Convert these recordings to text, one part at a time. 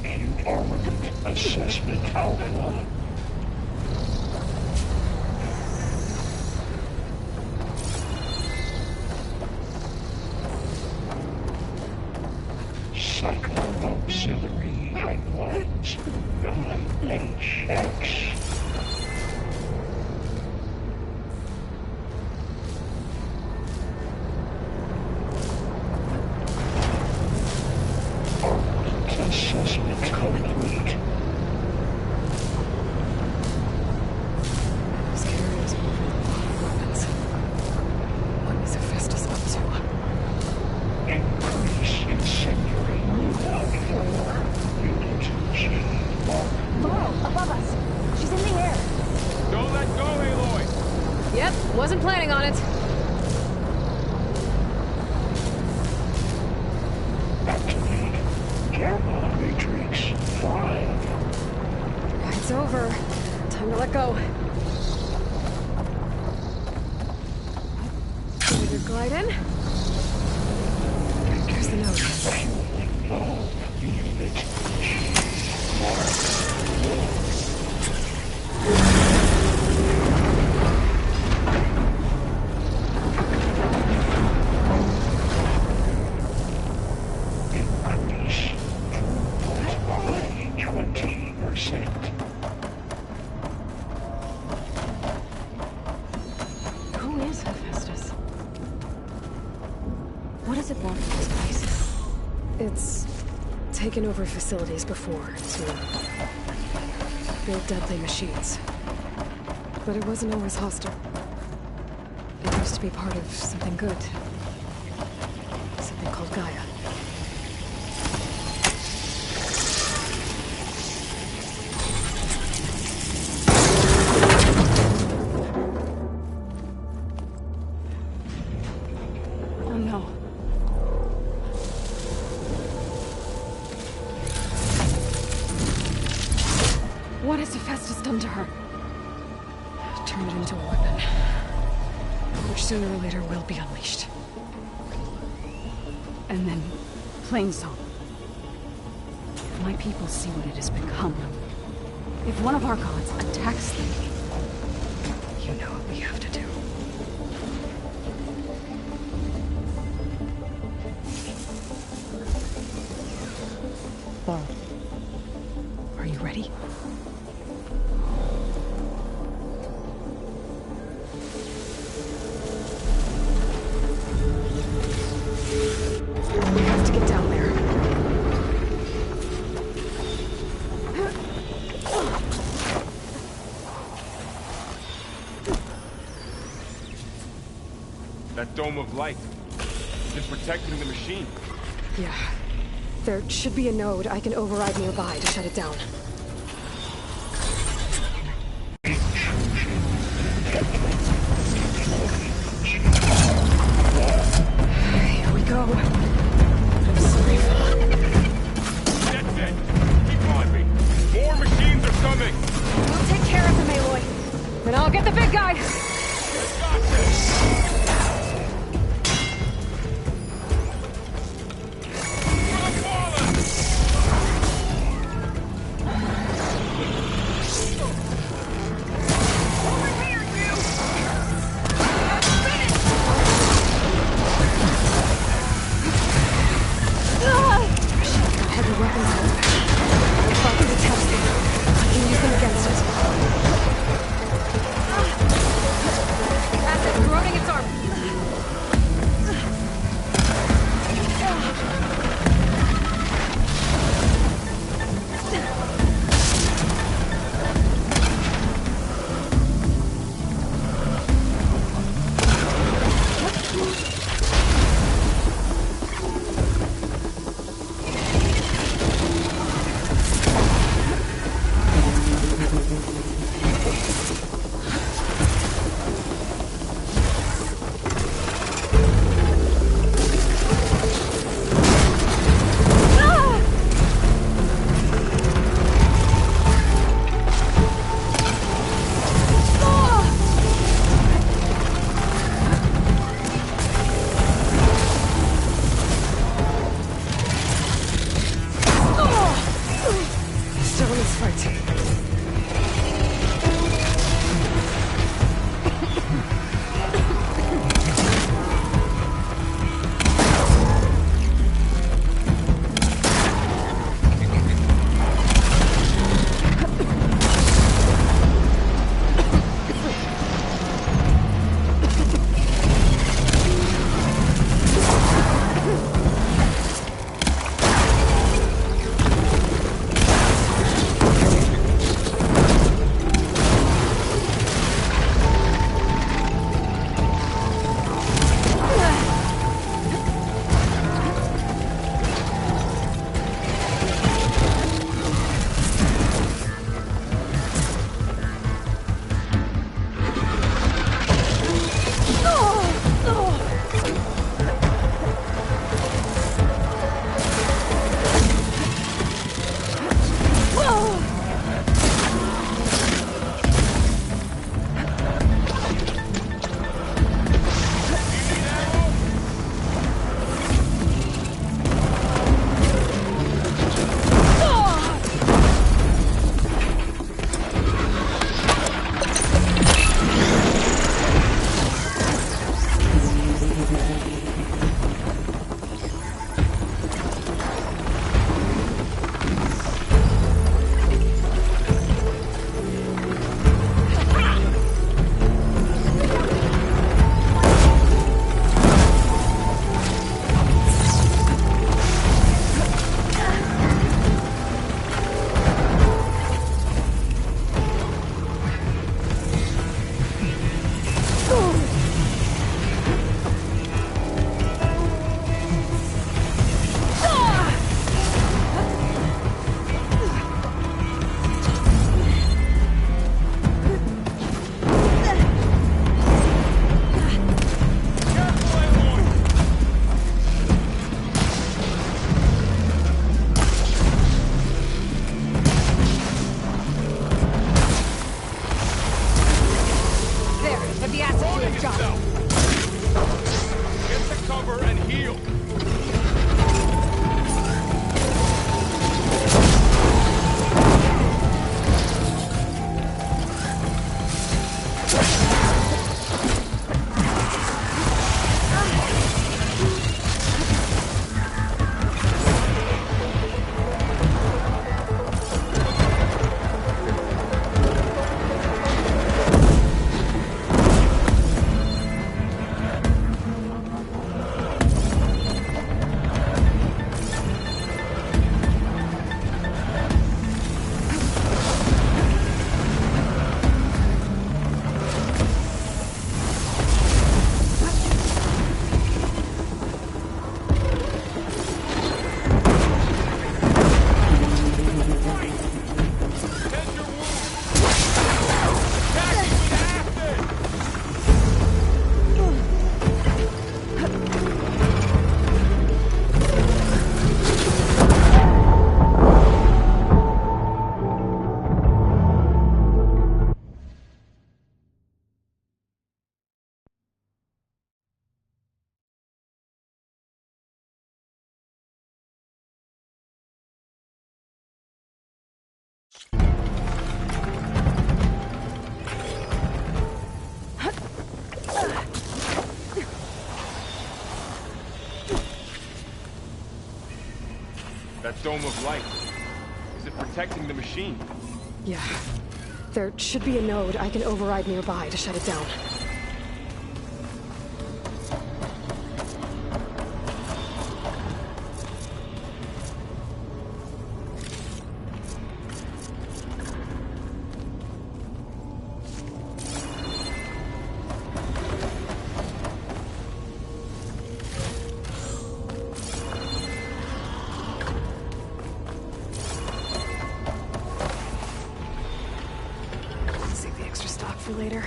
Acute armament assessment alpha. Cyclone auxiliary pipelines. IHX. Assessment complete. Those carriers moving a lot of weapons. What is Hephaestus up to? Increase incendiary loadout for Unit G. Laurel, above us. She's in the air. Don't let go, Aloy! Yep, wasn't planning on it. Activate Gamma Matrix 5. Ride's over. Time to let go. Further glide in. Here's the node. Fueling low. Unit G. Mark. Increase throughput by 20%. Who is Hephaestus? What does it want from this place? It's taken over facilities before to build deadly machines. But it wasn't always hostile. It used to be part of something good. Something called Gaia. Oh no. What has Hephaestus done to her? Turned it into a weapon, which sooner or later will be unleashed. And then, Plainsong. If my people see what it has become, if one of our gods attacks them, you know what we have to do. Laurel. Are you ready? We have to get down there. That dome of light. Is it protecting the machine? Yeah. There should be a node I can override nearby to shut it down. Here we go. I'm sorry, Phil. That's it! Keep on me! More machines are coming! We'll take care of them, Aloy. Then I'll get the big guy. Got this! We're falling! Let's fight. That dome of light. Is it protecting the machine? Yeah. There should be a node I can override nearby to shut it down. Save the extra stock for later.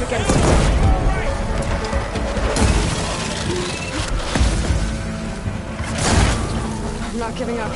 against it. I'm not giving up.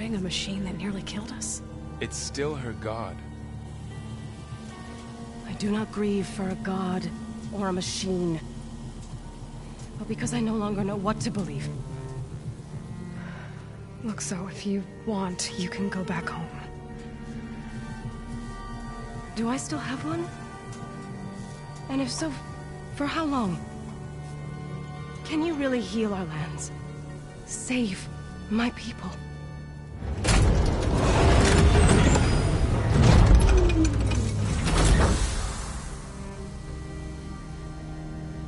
A machine that nearly killed us. It's still her god. I do not grieve for a god or a machine, but because I no longer know what to believe. Look, so if you want, you can go back home. Do I still have one? And if so, for how long? Can you really heal our lands? Save my people?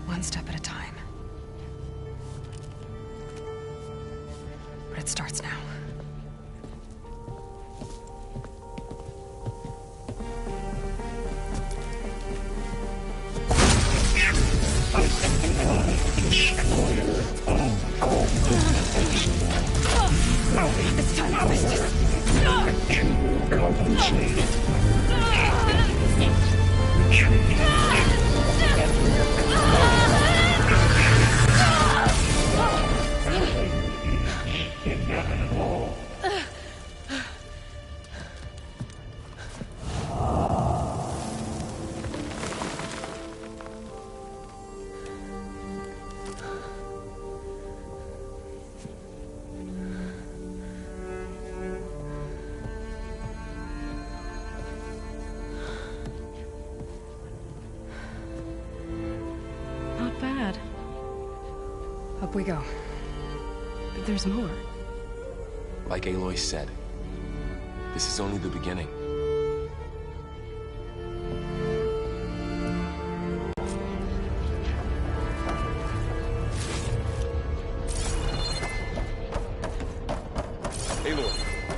One step at a time. But it starts now. It's time to waste this. To compensate. Retreat. Inevitable. Not bad. Up we go. But there's more. Like Aloy said, this is only the beginning. Aloy,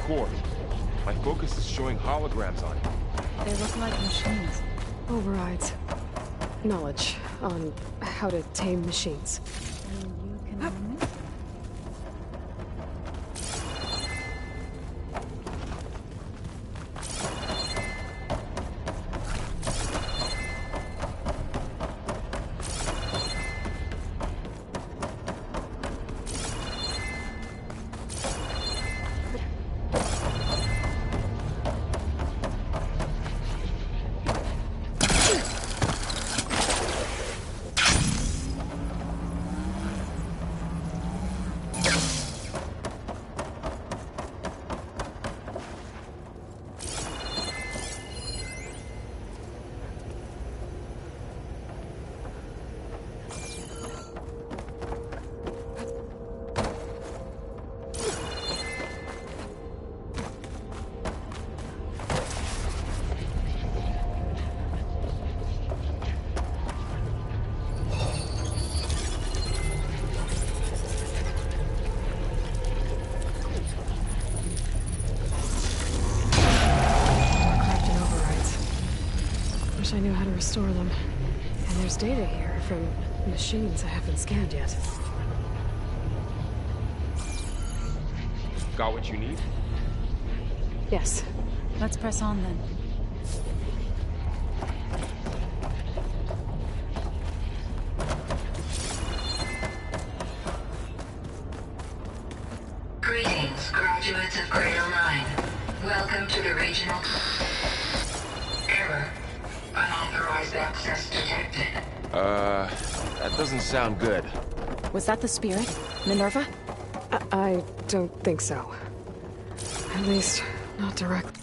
core. My focus is showing holograms on it. They look like machines. Overrides. Knowledge on how to tame machines. wish I knew how to restore them. And there's data here from machines I haven't scanned yet. Got what you need? Yes. Let's press on then. Greetings, graduates of Cradle 9. Welcome to the regional... Error. Unauthorized access detected. That doesn't sound good. Was that the spirit? Minerva? I don't think so. At least, not directly.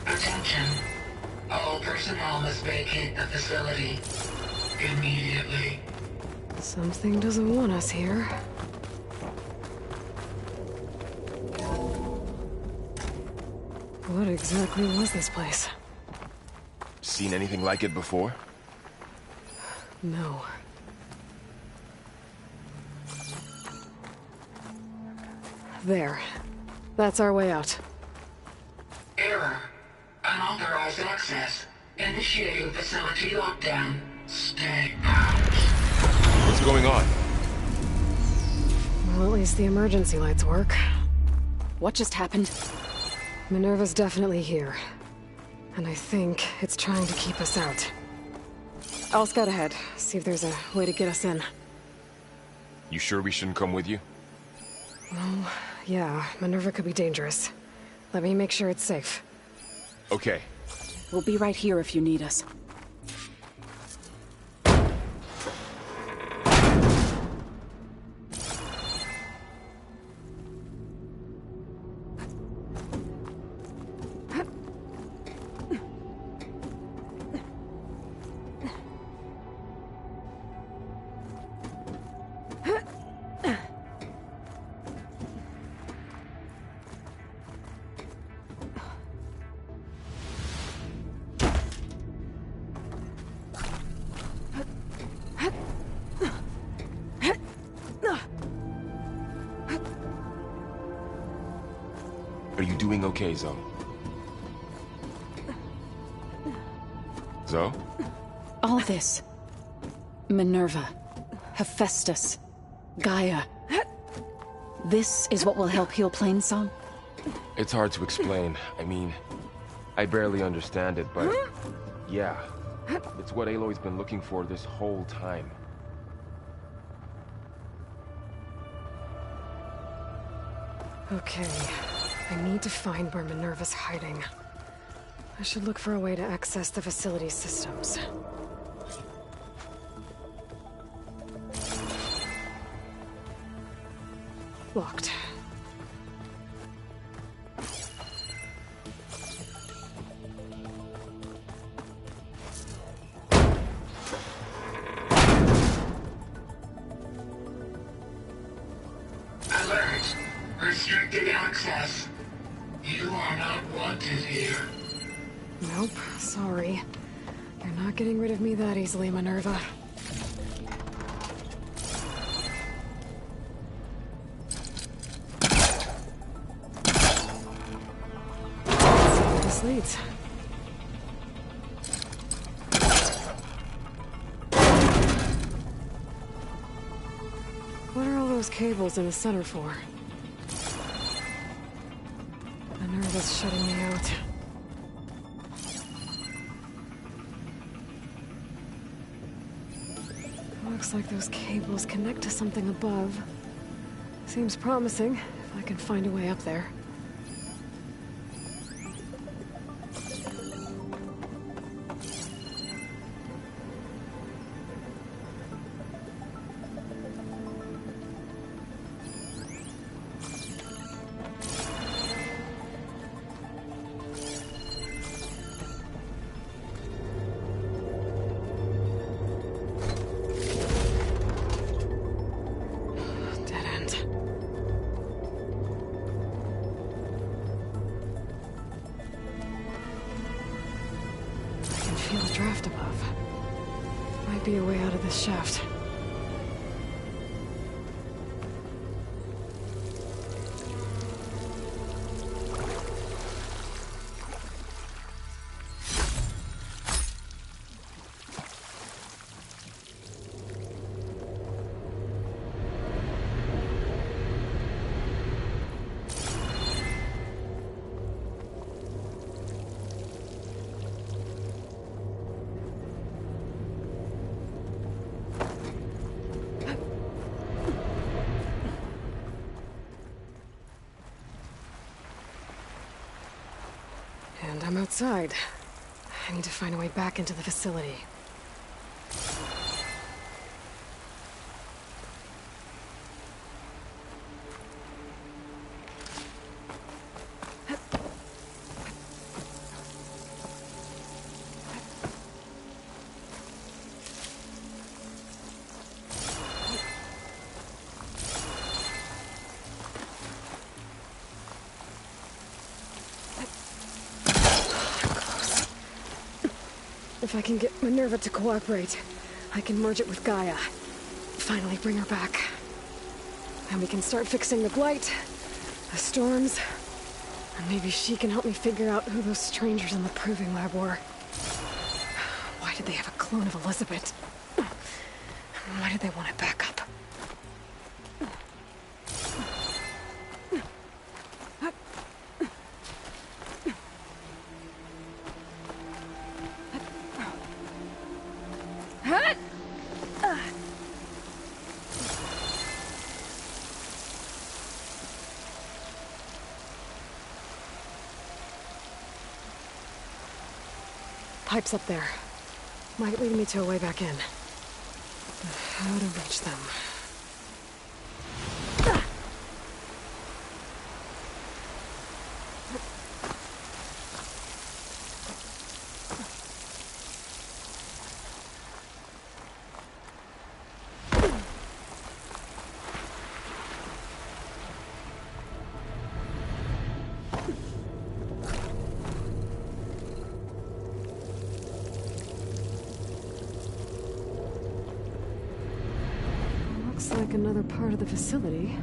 Attention. All personnel must vacate the facility. Immediately. Something doesn't want us here. What exactly was this place? Seen anything like it before? No. There. That's our way out. Error. Unauthorized access. Initiating facility lockdown. Stay out. What's going on? Well, at least the emergency lights work. What just happened? Minerva's definitely here. And I think it's trying to keep us out. I'll scout ahead, see if there's a way to get us in. You sure we shouldn't come with you? Well, yeah, Minerva could be dangerous. Let me make sure it's safe. Okay. We'll be right here if you need us. Are you doing okay, Zoe? Zoe? All this. Minerva. Hephaestus. Gaia. This is what will help heal Plainsong? It's hard to explain. I mean, I barely understand it, but... yeah. It's what Aloy's been looking for this whole time. Okay. I need to find where Minerva's hiding. I should look for a way to access the facility's systems. Locked. Alert! Restricted access. You are not wanted here. Nope, sorry. You're not getting rid of me that easily, Minerva. Let's see where this leads. What are all those cables in the center for? Minerva's shutting me out. Looks like those cables connect to something above. Seems promising, if I can find a way up there. Feel a draft above. Might be a way out of this shaft. And I'm outside. I need to find a way back into the facility. If I can get Minerva to cooperate, I can merge it with Gaia. Finally bring her back. And we can start fixing the blight, the storms, and maybe she can help me figure out who those strangers in the proving lab were. Why did they have a clone of Elizabeth? Why did they want it back up? Pipes up there. Might lead me to a way back in. But how to reach them? Looks like another part of the facility.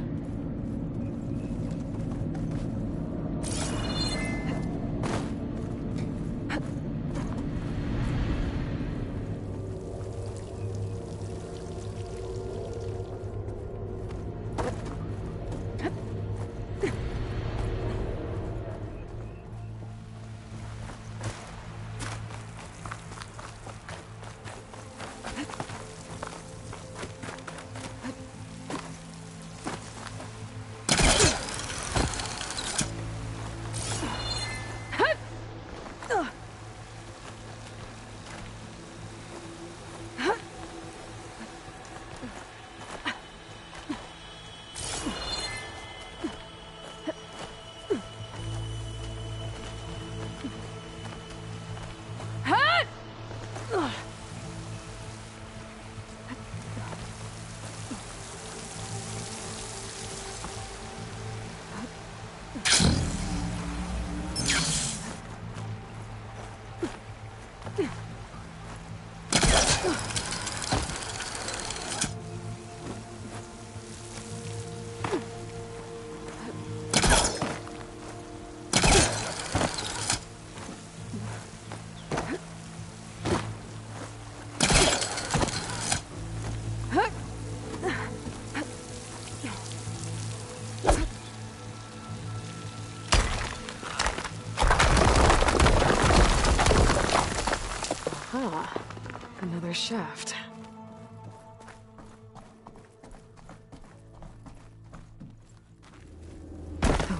another shaft.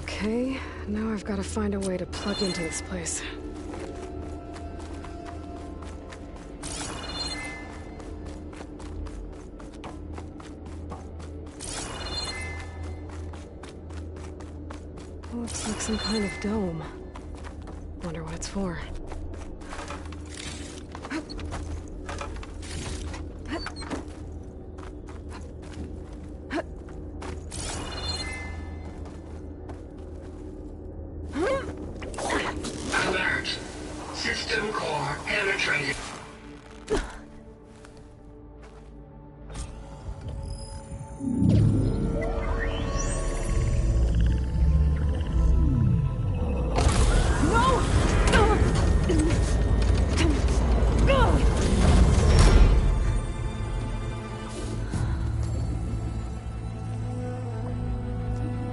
Okay, now I've got to find a way to plug into this place. Looks like some kind of dome. Wonder what it's for. Alert. System core penetrated.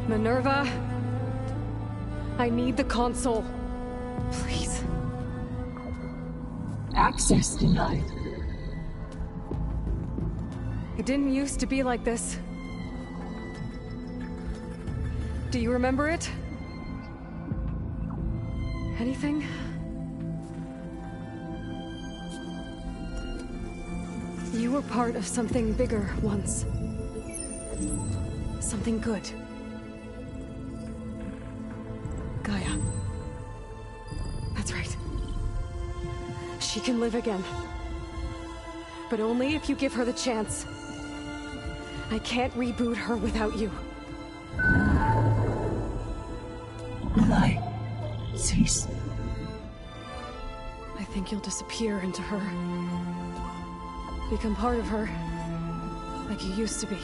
Minerva, I need the console. Please. Access denied. It didn't used to be like this. Do you remember it? Anything? You were part of something bigger once. Something good. Gaia. That's right. She can live again. But only if you give her the chance. I can't reboot her without you. Lie. Cease. I think you'll disappear into her. Become part of her. Like you used to be.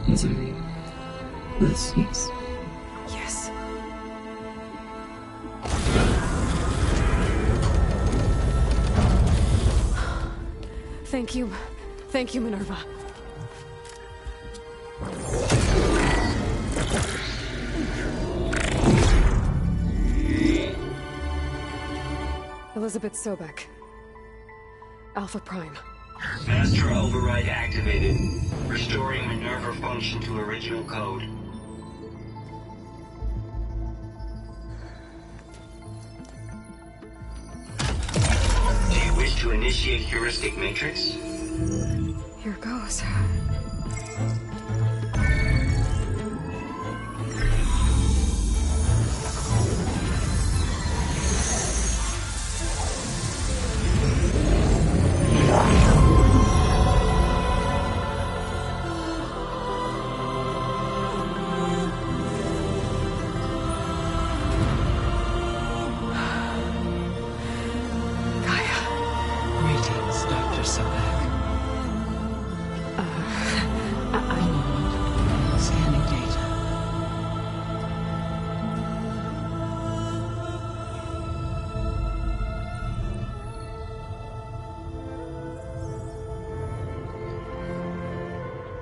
Misery will cease. Yes. Thank you. Thank you, Minerva. Elizabeth Sobek. Alpha Prime. Master override activated. Restoring Minerva function to original code. Do you wish to initiate heuristic matrix? Here goes. Greetings, Dr. Sobek. Scanning data.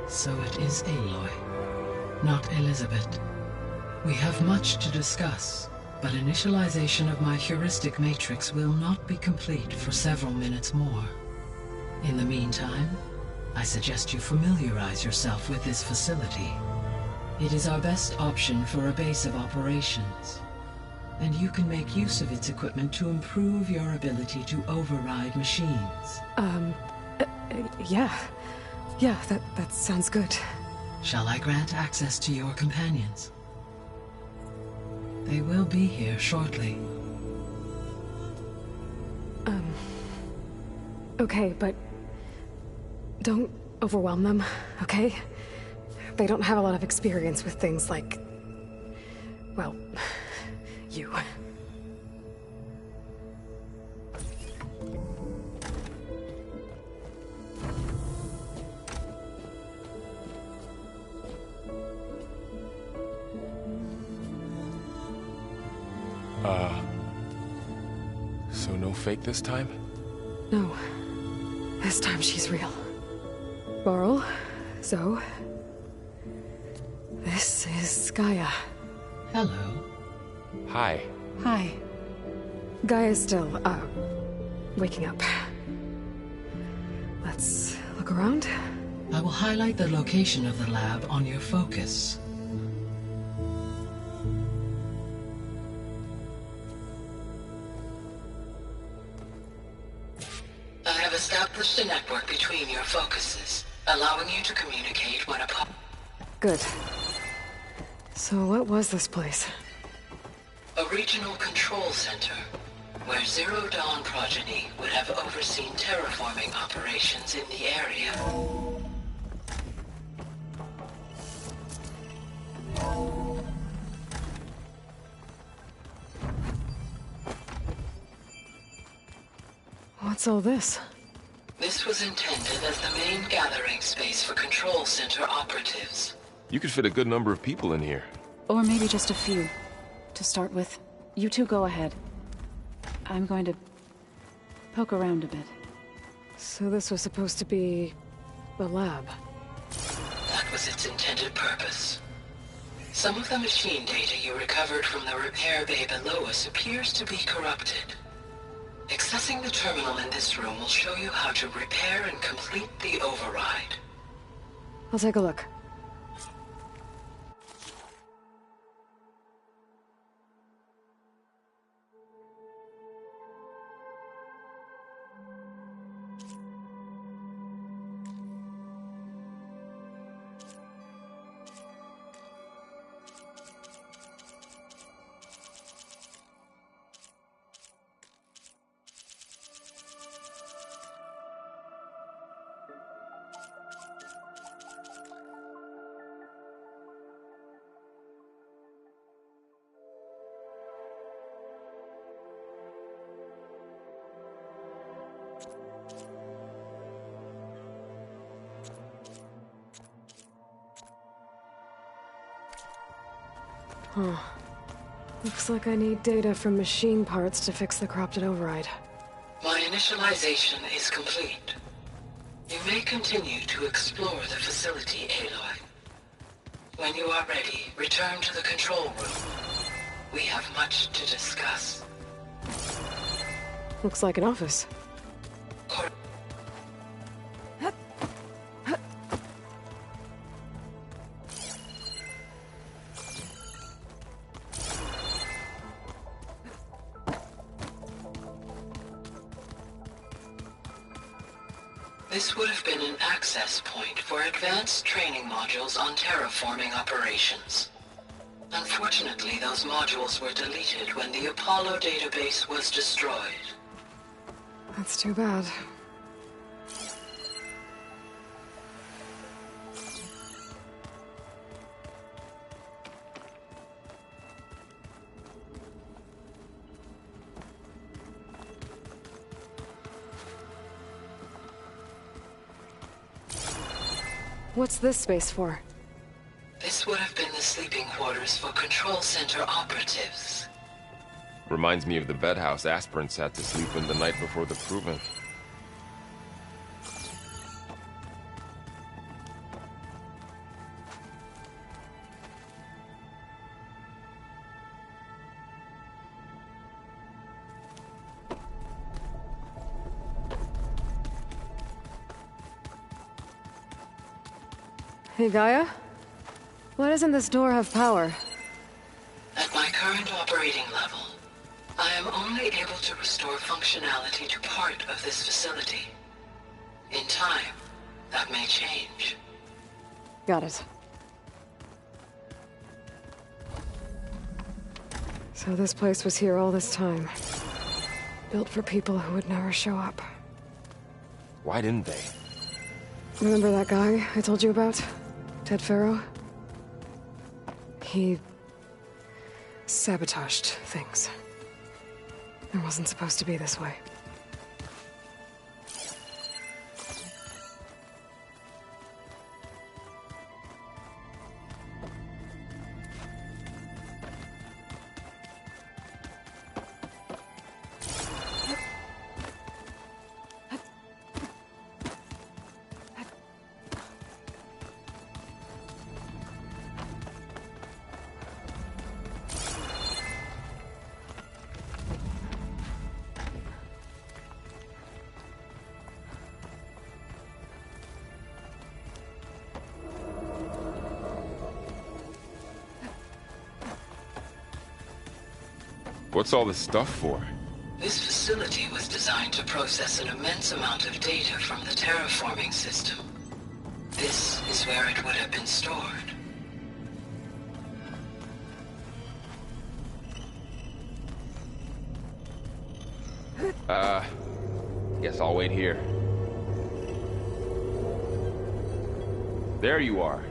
So it is Aloy, not Elizabeth. We have much to discuss, but initialization of my heuristic matrix will not be complete for several minutes more. In the meantime, I suggest you familiarize yourself with this facility. It is our best option for a base of operations, and you can make use of its equipment to improve your ability to override machines. Yeah. Yeah, that sounds good. Shall I grant access to your companions? They will be here shortly. Okay, but don't overwhelm them, okay? They don't have a lot of experience with things like, well, you. So no fake this time? No. This time she's real. Laurel, Zoe. This is Gaia. Hello. Hi. Hi. Gaia's still, waking up. Let's look around. I will highlight the location of the lab on your focus. I have established a network between your focuses, allowing you to communicate when apart. Good. So what was this place? A regional control center, where Zero Dawn progeny would have overseen terraforming operations in the area. What's all this? This was intended as the main gathering space for control center operatives. You could fit a good number of people in here. Or maybe just a few. To start with, you two go ahead. I'm going to poke around a bit. So this was supposed to be the lab. That was its intended purpose. Some of the machine data you recovered from the repair bay below us appears to be corrupted. Accessing the terminal in this room will show you how to repair and complete the override. I'll take a look. Huh. Looks like I need data from machine parts to fix the corrupted override. My initialization is complete. You may continue to explore the facility, Aloy. When you are ready, return to the control room. We have much to discuss. Looks like an office. Cor- This would have been an access point for advanced training modules on terraforming operations. Unfortunately, those modules were deleted when the Apollo database was destroyed. That's too bad. What's this space for? This would have been the sleeping quarters for control center operatives. Reminds me of the bedhouse aspirants had to sleep in the night before the proving. Hey, Gaia? Why doesn't this door have power? At my current operating level, I am only able to restore functionality to part of this facility. In time, that may change. Got it. So this place was here all this time. Built for people who would never show up. Why didn't they? Remember that guy I told you about? Ted Faro? He sabotaged things. It wasn't supposed to be this way. What's all this stuff for? This facility was designed to process an immense amount of data from the terraforming system. This is where it would have been stored. Guess I'll wait here. There you are.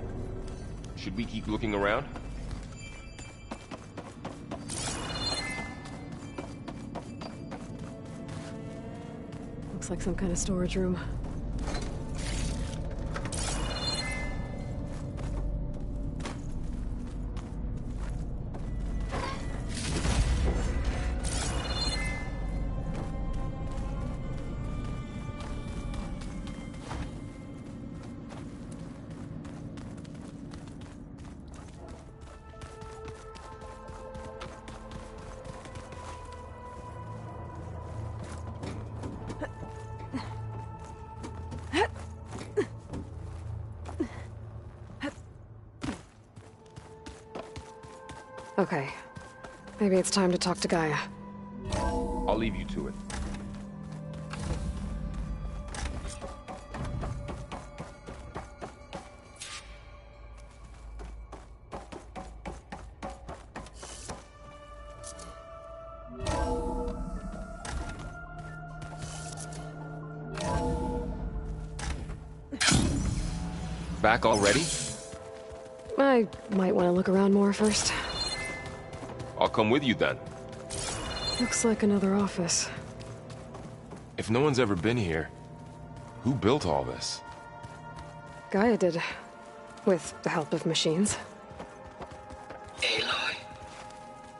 Should we keep looking around? Looks like some kind of storage room. Okay. Maybe it's time to talk to Gaia. I'll leave you to it. Back already? I might want to look around more first. I'll come with you then. Looks like another office. If no one's ever been here, who built all this? Gaia did. With the help of machines. Aloy,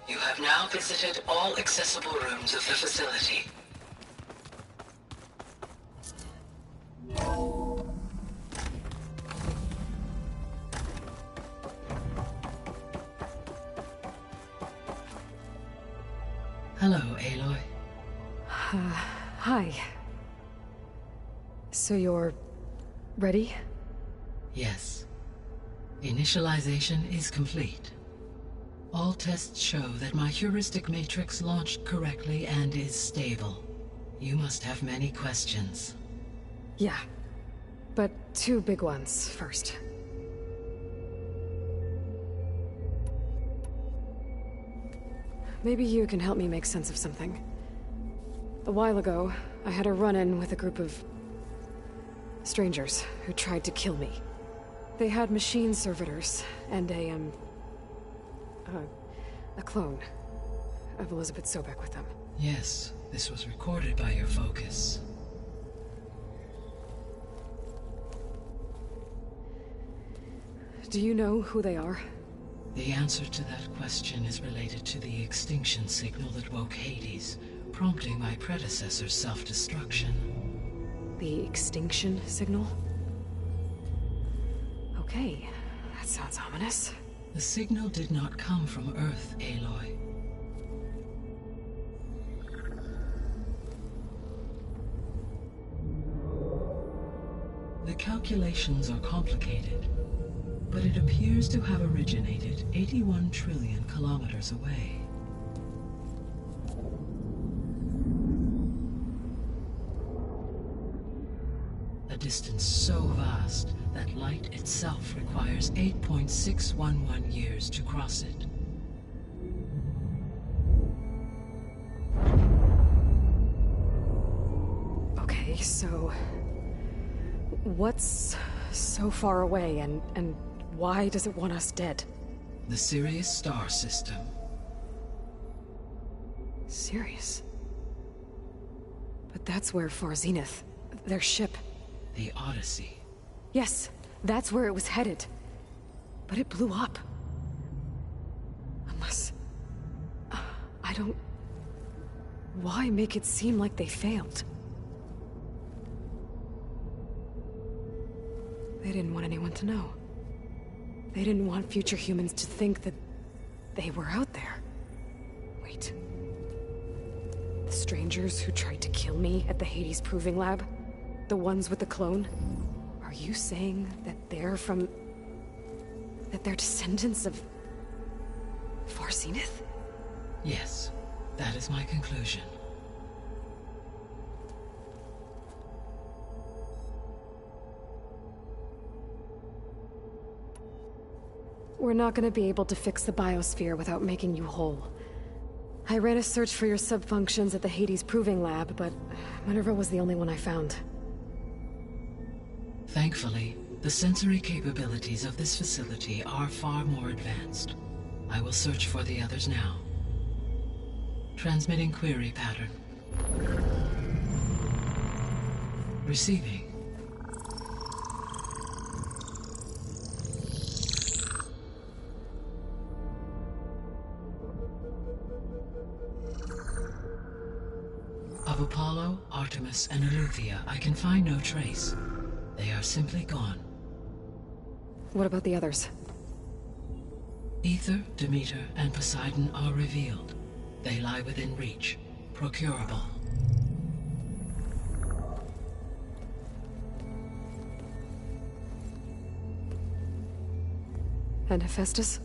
you have now visited all accessible rooms of the facility. Hello, Aloy. Hi. So you're... ready? Yes. Initialization is complete. All tests show that my heuristic matrix launched correctly and is stable. You must have many questions. Yeah. But two big ones first. Maybe you can help me make sense of something. A while ago, I had a run-in with a group of... strangers who tried to kill me. They had machine servitors and a clone of Elizabeth Sobek with them. Yes, this was recorded by your focus. Do you know who they are? The answer to that question is related to the extinction signal that woke Hades, prompting my predecessor's self-destruction. The extinction signal? Okay, that sounds ominous. The signal did not come from Earth, Aloy. The calculations are complicated, but it appears to have originated 81 trillion kilometers away. A distance so vast that light itself requires 8.611 years to cross it. Okay, so... what's so far away, and why does it want us dead? The Sirius star system. Sirius? But that's where Far Zenith, their ship... The Odyssey. Yes, that's where it was headed. But it blew up. Unless... I don't... Why make it seem like they failed? They didn't want anyone to know. They didn't want future humans to think that they were out there. Wait. The strangers who tried to kill me at the Hades Proving Lab? The ones with the clone? Are you saying that they're from... that they're descendants of... Far Zenith? Yes. That is my conclusion. We're not gonna be able to fix the biosphere without making you whole. I ran a search for your subfunctions at the Hades Proving Lab, but Minerva was the only one I found. Thankfully, the sensory capabilities of this facility are far more advanced. I will search for the others now. Transmitting query pattern. Receiving. Of Apollo, Artemis, and Eleuthia, I can find no trace. They are simply gone. What about the others? Aether, Demeter, and Poseidon are revealed. They lie within reach, procurable. And Hephaestus?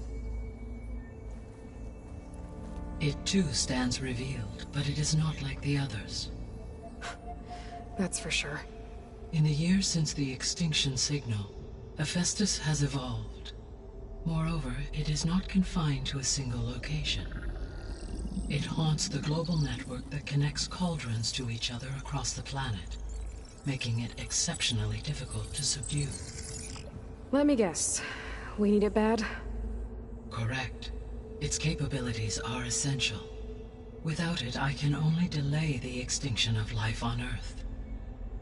It too stands revealed, but it is not like the others. That's for sure. In the years since the extinction signal, Hephaestus has evolved. Moreover, it is not confined to a single location. It haunts the global network that connects cauldrons to each other across the planet, making it exceptionally difficult to subdue. Let me guess. We need it bad? Correct. Its capabilities are essential. Without it, I can only delay the extinction of life on Earth.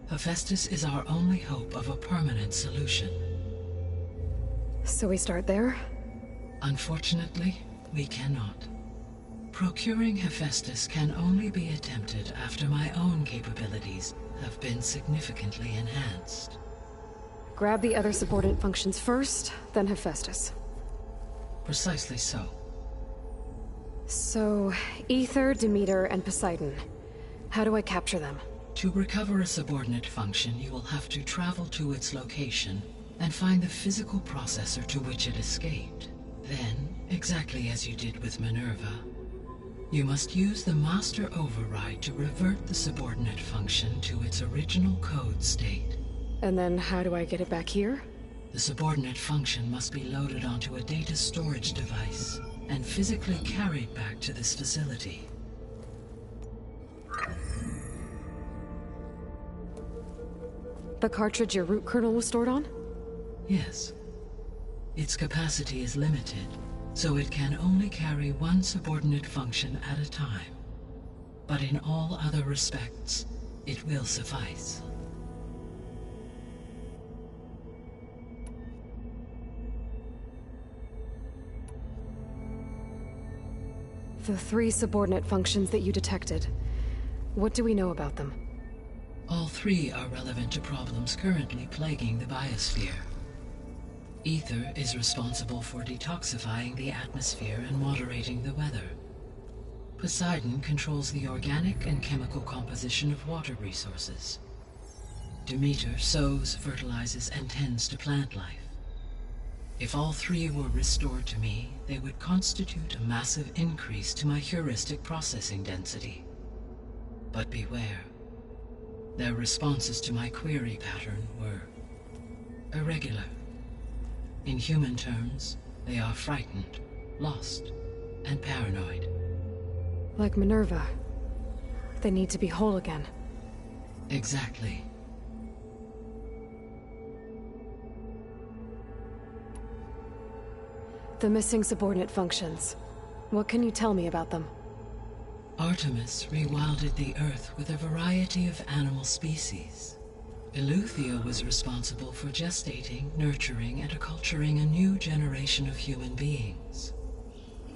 Hephaestus is our only hope of a permanent solution. So we start there? Unfortunately, we cannot. Procuring Hephaestus can only be attempted after my own capabilities have been significantly enhanced. Grab the other subordinate functions first, then Hephaestus. Precisely so. So, Aether, Demeter, and Poseidon. How do I capture them? To recover a subordinate function, you will have to travel to its location and find the physical processor to which it escaped. Then, exactly as you did with Minerva, you must use the master override to revert the subordinate function to its original code state. And then how do I get it back here? The subordinate function must be loaded onto a data storage device and physically carried back to this facility. The cartridge your root kernel was stored on? Yes. Its capacity is limited, so it can only carry one subordinate function at a time. But in all other respects, it will suffice. The 3 subordinate functions that you detected. What do we know about them? All 3 are relevant to problems currently plaguing the biosphere. Aether is responsible for detoxifying the atmosphere and moderating the weather. Poseidon controls the organic and chemical composition of water resources. Demeter sows, fertilizes, and tends to plant life. If all 3 were restored to me, they would constitute a massive increase to my heuristic processing density. But beware. Their responses to my query pattern were irregular. In human terms, they are frightened, lost, and paranoid. Like Minerva. They need to be whole again. Exactly. The missing subordinate functions. What can you tell me about them? Artemis rewilded the Earth with a variety of animal species. Eleuthia was responsible for gestating, nurturing, and acculturating a new generation of human beings.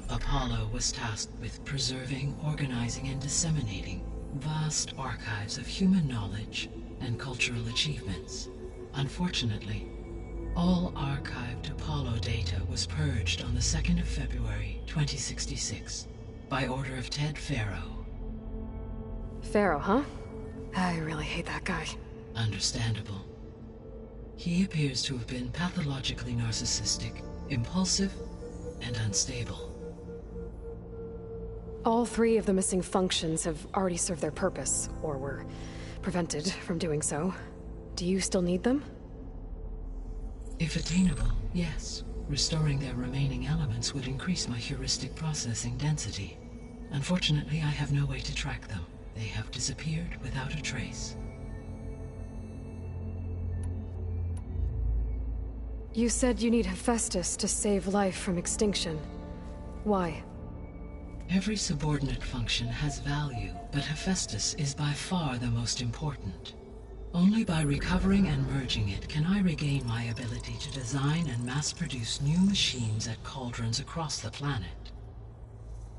Apollo was tasked with preserving, organizing, and disseminating vast archives of human knowledge and cultural achievements. Unfortunately, all archived Apollo data was purged on the 2nd of February, 2066, by order of Ted Faro. Faro, huh? I really hate that guy. Understandable. He appears to have been pathologically narcissistic, impulsive, and unstable. All three of the missing functions have already served their purpose, or were prevented from doing so. Do you still need them? If attainable, yes. Restoring their remaining elements would increase my heuristic processing density. Unfortunately, I have no way to track them. They have disappeared without a trace. You said you need Hephaestus to save life from extinction. Why? Every subordinate function has value, but Hephaestus is by far the most important. Only by recovering and merging it can I regain my ability to design and mass-produce new machines at cauldrons across the planet.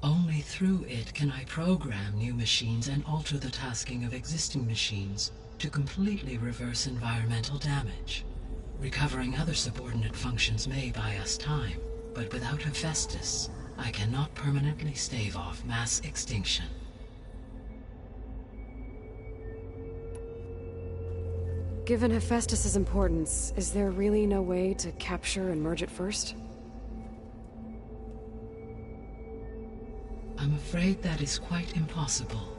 Only through it can I program new machines and alter the tasking of existing machines to completely reverse environmental damage. Recovering other subordinate functions may buy us time, but without Hephaestus, I cannot permanently stave off mass extinction. Given Hephaestus's importance, is there really no way to capture and merge it first? I'm afraid that is quite impossible.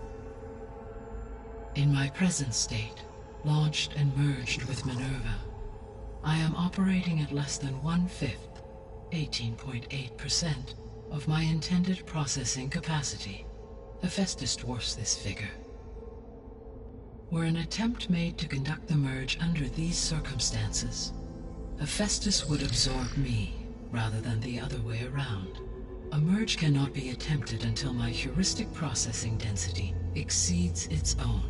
In my present state, launched and merged with Minerva, I am operating at less than 1/5, 18.8%, of my intended processing capacity. Hephaestus dwarfs this figure. Were an attempt made to conduct the merge under these circumstances, Hephaestus would absorb me, rather than the other way around. A merge cannot be attempted until my heuristic processing density exceeds its own.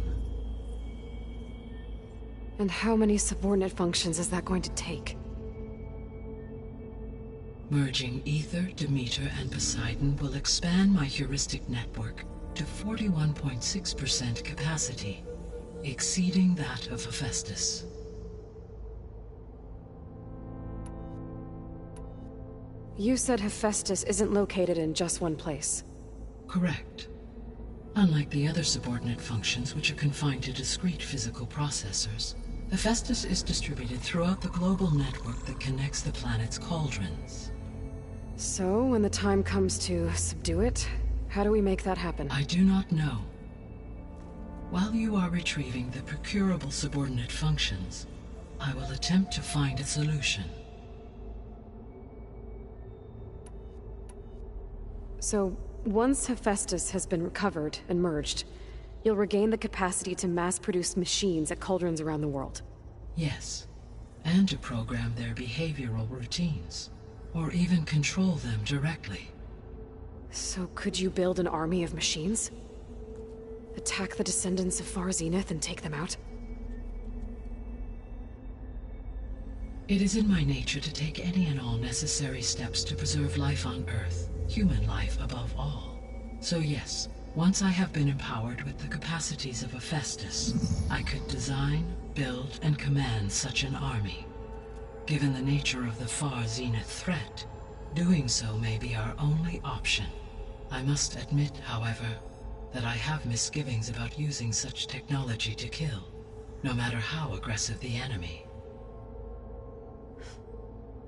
And how many subordinate functions is that going to take? Merging Ether, Demeter, and Poseidon will expand my heuristic network to 41.6% capacity, exceeding that of Hephaestus. You said Hephaestus isn't located in just one place. Correct. Unlike the other subordinate functions, which are confined to discrete physical processors, Hephaestus is distributed throughout the global network that connects the planet's cauldrons. So, when the time comes to subdue it, how do we make that happen? I do not know. While you are retrieving the procurable subordinate functions, I will attempt to find a solution. So, once Hephaestus has been recovered and merged, you'll regain the capacity to mass-produce machines at cauldrons around the world. Yes, and to program their behavioral routines, or even control them directly. So could you build an army of machines? Attack the descendants of Far Zenith and take them out? It is in my nature to take any and all necessary steps to preserve life on Earth, human life above all. So yes, once I have been empowered with the capacities of Hephaestus, I could design, build, and command such an army. Given the nature of the Far Zenith threat, doing so may be our only option. I must admit, however, that I have misgivings about using such technology to kill, no matter how aggressive the enemy.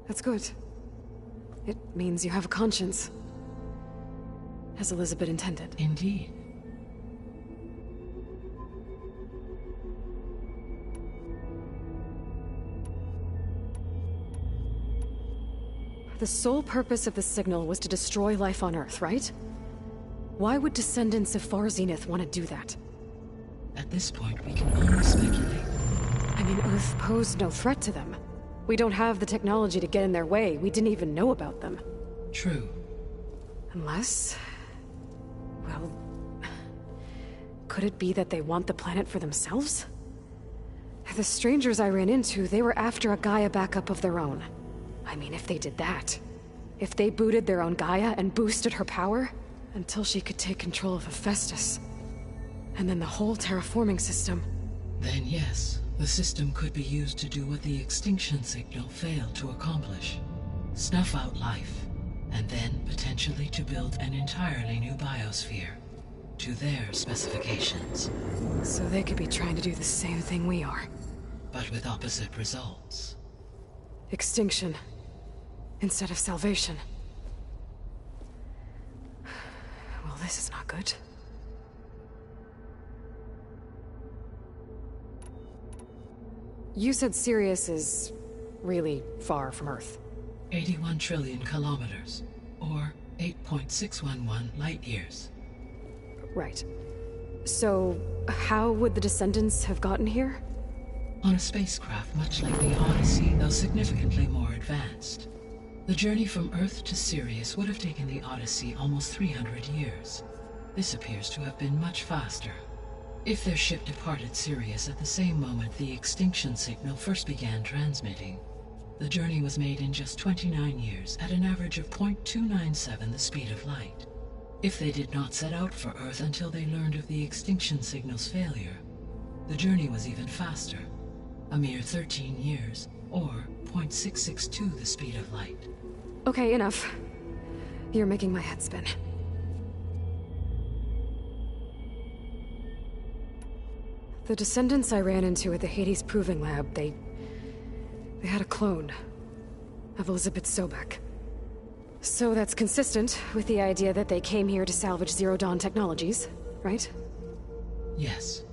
That's good. It means you have a conscience. As Elizabeth intended. Indeed. The sole purpose of the signal was to destroy life on Earth, right? Why would descendants of Far Zenith want to do that? At this point, we can only speculate. I mean, Earth posed no threat to them. We don't have the technology to get in their way. We didn't even know about them. True. Unless... well... could it be that they want the planet for themselves? The strangers I ran into, they were after a Gaia backup of their own. I mean, if they did that... if they booted their own Gaia and boosted her power... until she could take control of Hephaestus. And then the whole terraforming system. Then yes, the system could be used to do what the extinction signal failed to accomplish. Snuff out life, and then potentially to build an entirely new biosphere, to their specifications. So they could be trying to do the same thing we are. But with opposite results. Extinction, instead of salvation. Well, this is not good. You said Sirius is really far from Earth. 81 trillion kilometers, or 8.611 light years. Right. So, how would the Descendants have gotten here? On a spacecraft much like the Odyssey, though significantly more advanced. The journey from Earth to Sirius would have taken the Odyssey almost 300 years. This appears to have been much faster. If their ship departed Sirius at the same moment the extinction signal first began transmitting, the journey was made in just 29 years at an average of 0.297 the speed of light. If they did not set out for Earth until they learned of the extinction signal's failure, the journey was even faster, a mere 13 years, or 0.662 the speed of light. Okay, enough. You're making my head spin. The Descendants I ran into at the Hades Proving Lab, they had a clone of Elizabeth Sobek. So that's consistent with the idea that they came here to salvage Zero Dawn technologies, right? Yes.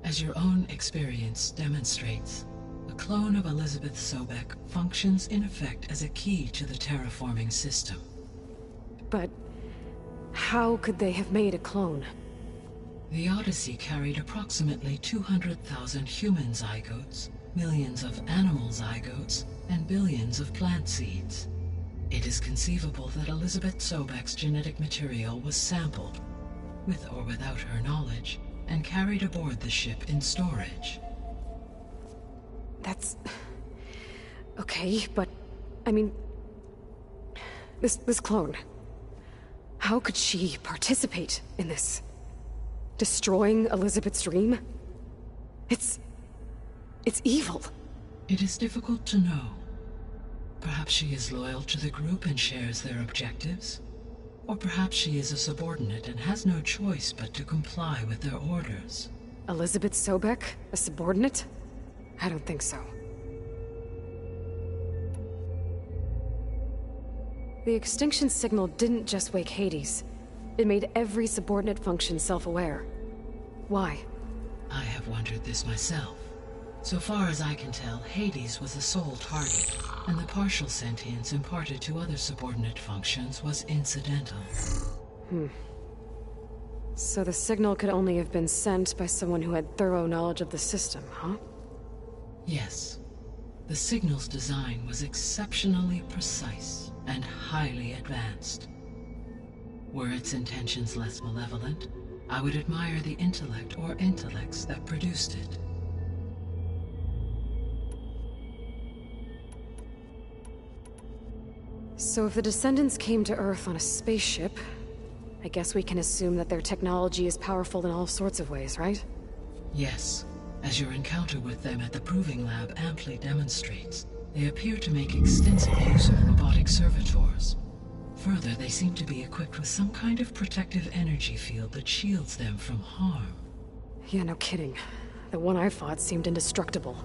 As your own experience demonstrates, a clone of Elizabeth Sobek functions in effect as a key to the terraforming system. But how could they have made a clone? The Odyssey carried approximately 200,000 human zygotes, millions of animal zygotes, and billions of plant seeds. It is conceivable that Elizabeth Sobek's genetic material was sampled, with or without her knowledge, and carried aboard the ship in storage. That's... okay, but... I mean... This clone... How could she participate in this? Destroying Elizabeth's dream? It's evil. It is difficult to know. Perhaps she is loyal to the group and shares their objectives. Or perhaps she is a subordinate and has no choice but to comply with their orders. Elizabeth Sobek? A subordinate? I don't think so. The extinction signal didn't just wake Hades. It made every subordinate function self-aware. Why? I have wondered this myself. So far as I can tell, Hades was the sole target, and the partial sentience imparted to other subordinate functions was incidental. So the signal could only have been sent by someone who had thorough knowledge of the system, huh? Yes. The signal's design was exceptionally precise and highly advanced. Were its intentions less malevolent, I would admire the intellect or intellects that produced it. So if the Descendants came to Earth on a spaceship, I guess we can assume that their technology is powerful in all sorts of ways, right? Yes. As your encounter with them at the Proving Lab amply demonstrates, they appear to make extensive use of robotic servitors. Further, they seem to be equipped with some kind of protective energy field that shields them from harm. Yeah, no kidding. The one I fought seemed indestructible.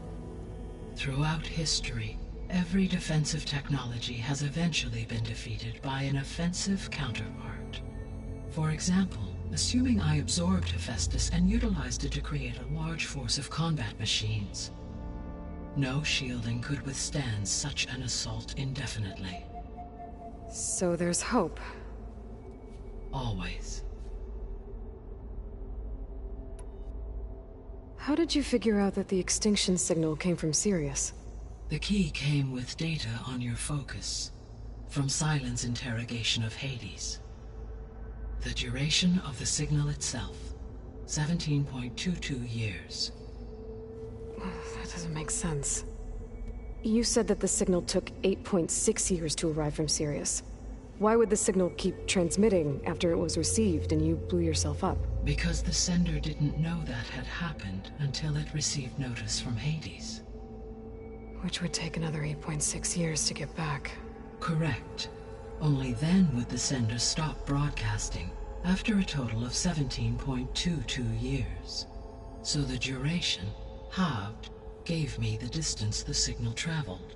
Throughout history, every defensive technology has eventually been defeated by an offensive counterpart. For example, assuming I absorbed Hephaestus and utilized it to create a large force of combat machines. No shielding could withstand such an assault indefinitely. So there's hope. Always. How did you figure out that the extinction signal came from Sirius? The key came with data on your focus, from Silent's interrogation of Hades. The duration of the signal itself, 17.22 years. That doesn't make sense. You said that the signal took 8.6 years to arrive from Sirius. Why would the signal keep transmitting after it was received and you blew yourself up? Because the sender didn't know that had happened until it received notice from Hades. Which would take another 8.6 years to get back. Correct. Only then would the sender stop broadcasting, after a total of 17.22 years. So the duration, halved, gave me the distance the signal traveled.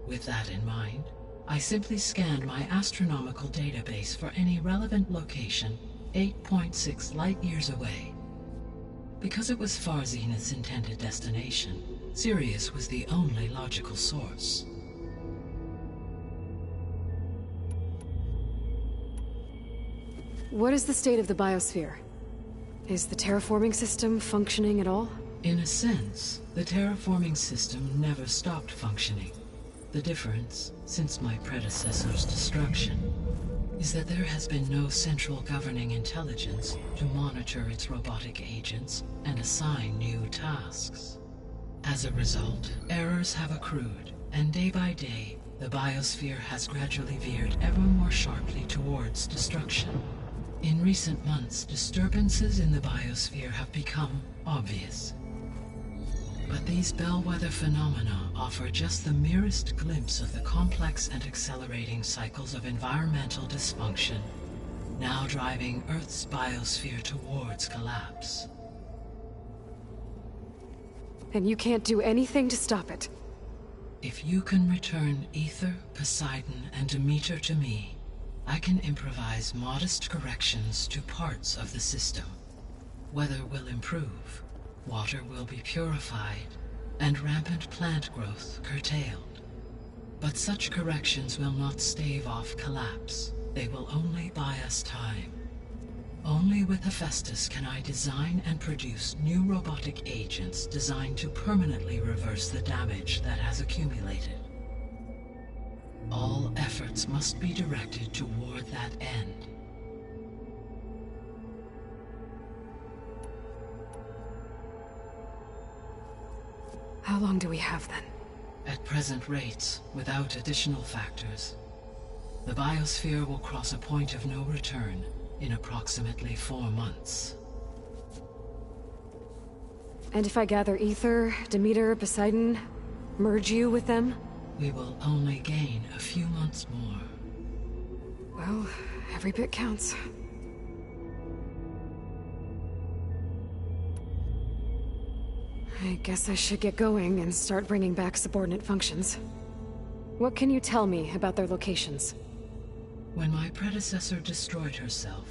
With that in mind, I simply scanned my astronomical database for any relevant location 8.6 light-years away. Because it was Far Zenith's intended destination, Sirius was the only logical source. What is the state of the biosphere? Is the terraforming system functioning at all? In a sense, the terraforming system never stopped functioning. The difference, since my predecessor's destruction, is that there has been no central governing intelligence to monitor its robotic agents and assign new tasks. As a result, errors have accrued, and day by day, the biosphere has gradually veered ever more sharply towards destruction. In recent months, disturbances in the biosphere have become obvious. But these bellwether phenomena offer just the merest glimpse of the complex and accelerating cycles of environmental dysfunction, now driving Earth's biosphere towards collapse. And you can't do anything to stop it? If you can return Aether, Poseidon, and Demeter to me, I can improvise modest corrections to parts of the system. Weather will improve, water will be purified, and rampant plant growth curtailed. But such corrections will not stave off collapse. They will only buy us time. Only with Hephaestus can I design and produce new robotic agents designed to permanently reverse the damage that has accumulated. All efforts must be directed toward that end. How long do we have then? At present rates, without additional factors, the biosphere will cross a point of no return in approximately 4 months. And if I gather Aether, Demeter, Poseidon, merge you with them? We will only gain a few months more. Well, every bit counts. I guess I should get going and start bringing back subordinate functions. What can you tell me about their locations? When my predecessor destroyed herself,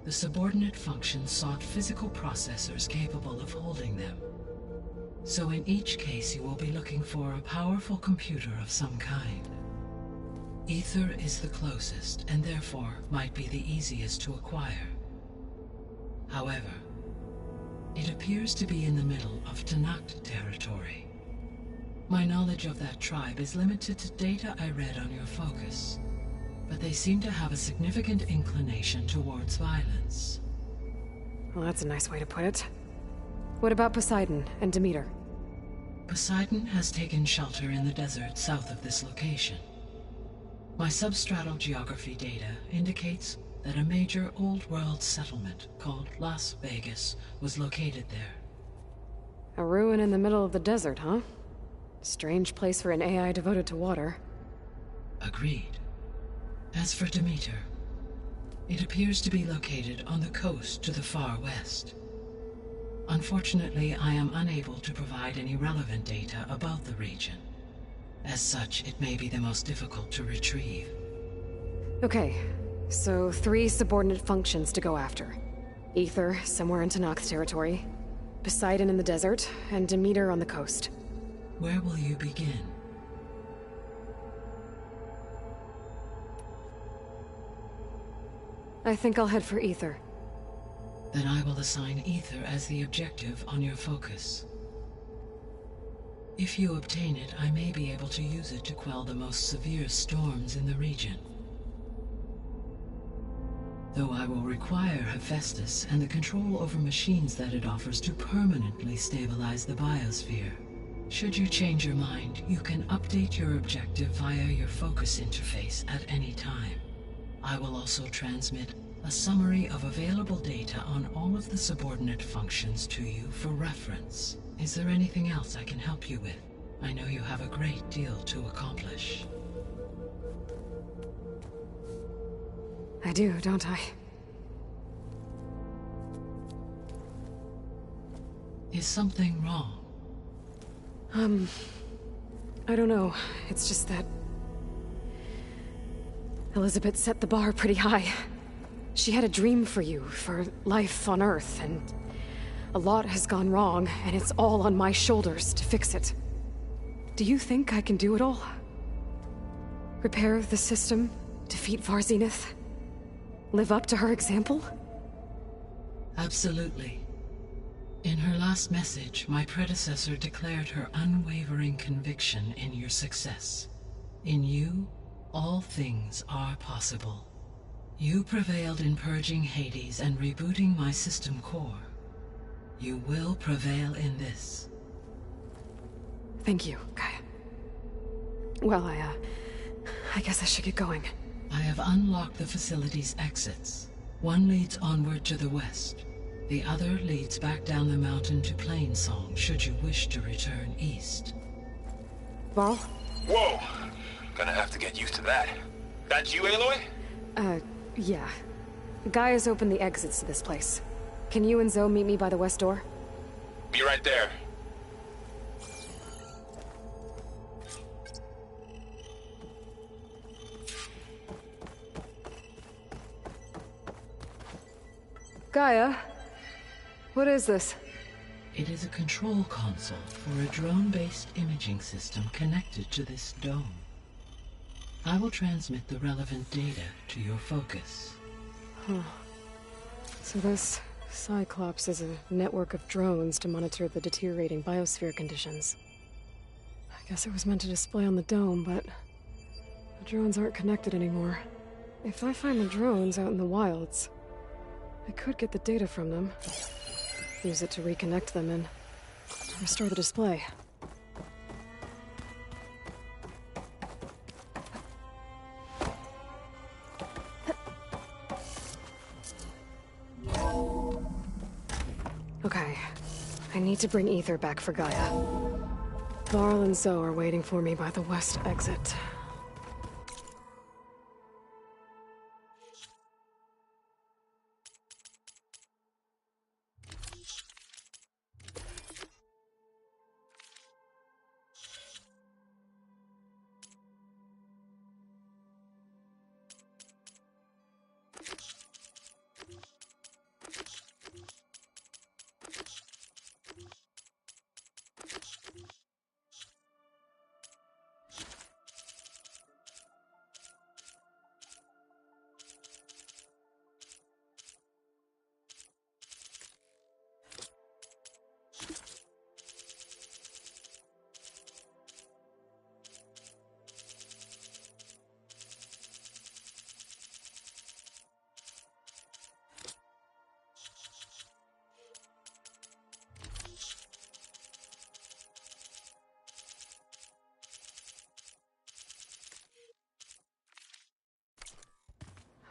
the subordinate functions sought physical processors capable of holding them. So in each case you will be looking for a powerful computer of some kind. Aether is the closest, and therefore might be the easiest to acquire. However, it appears to be in the middle of Tenakt territory. My knowledge of that tribe is limited to data I read on your focus, but they seem to have a significant inclination towards violence. Well, that's a nice way to put it. What about Poseidon and Demeter? Poseidon has taken shelter in the desert south of this location. My substratal geography data indicates that a major old-world settlement called Las Vegas was located there. A ruin in the middle of the desert, huh? Strange place for an AI devoted to water. Agreed. As for Demeter, it appears to be located on the coast to the far west. Unfortunately, I am unable to provide any relevant data about the region. As such, it may be the most difficult to retrieve. Okay, so 3 subordinate functions to go after. Aether, somewhere in Tenakt territory, Poseidon in the desert, and Demeter on the coast. Where will you begin? I think I'll head for Aether. Then I will assign Aether as the objective on your focus. If you obtain it, I may be able to use it to quell the most severe storms in the region. Though I will require Hephaestus and the control over machines that it offers to permanently stabilize the biosphere. Should you change your mind, you can update your objective via your focus interface at any time. I will also transmit a summary of available data on all of the subordinate functions to you for reference. Is there anything else I can help you with? I know you have a great deal to accomplish. I do, don't I? Is something wrong? I don't know. It's just that... Elizabeth set the bar pretty high. She had a dream for you, for life on Earth, and a lot has gone wrong, and it's all on my shoulders to fix it. Do you think I can do it all? Repair the system, defeat Varzinith, live up to her example? Absolutely. In her last message, my predecessor declared her unwavering conviction in your success. In you, all things are possible. You prevailed in purging Hades and rebooting my system core. You will prevail in this. Thank you, Gaia. Well, I guess I should get going. I have unlocked the facility's exits. One leads onward to the west. The other leads back down the mountain to Plainsong, should you wish to return east. Varl? Whoa! Gonna have to get used to that. That's you, Aloy? Yeah. Gaia's opened the exits to this place. Can you and Zoe meet me by the west door? Be right there. Gaia? What is this? It is a control console for a drone-based imaging system connected to this dome. I will transmit the relevant data to your focus. Huh. So this Cyclops is a network of drones to monitor the deteriorating biosphere conditions. I guess it was meant to display on the dome, but the drones aren't connected anymore. If I find the drones out in the wilds, I could get the data from them, use it to reconnect them and restore the display. Okay, I need to bring Ether back for Gaia. Varl and Zoe are waiting for me by the west exit.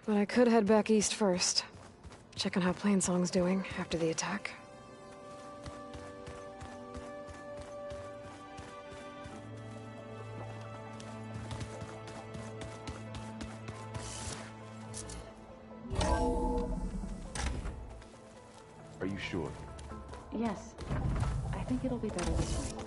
But I could head back east first. Check on how Plainsong's doing after the attack. Are you sure? Yes. I think it'll be better this way.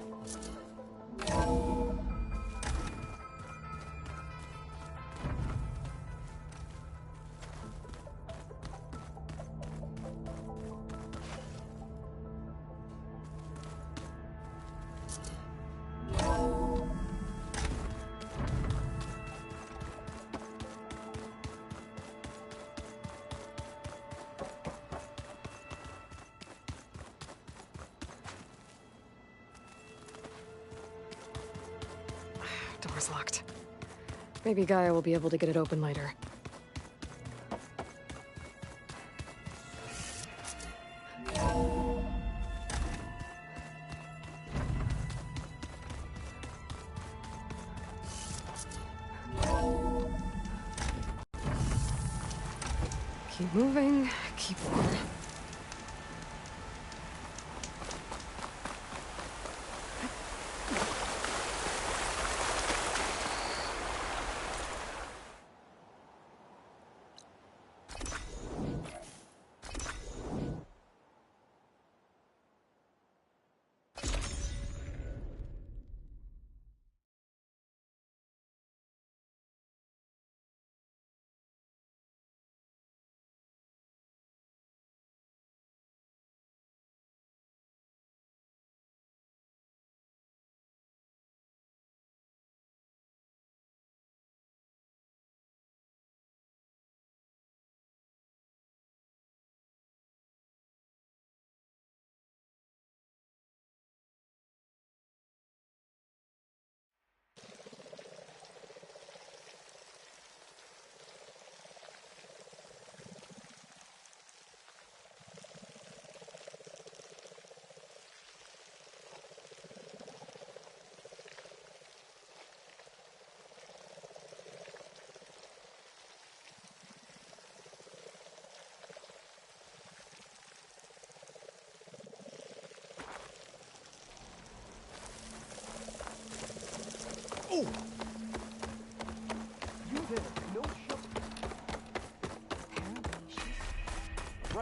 Door's locked. Maybe Gaia will be able to get it open later. Keep moving, keep warm.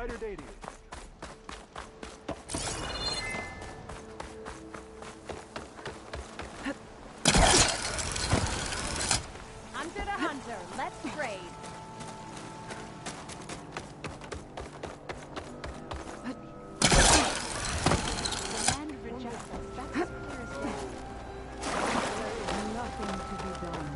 brighter day to you. Hunter to hunter, let's trade. The land rejects us. That's as clear as day. There is nothing to be done.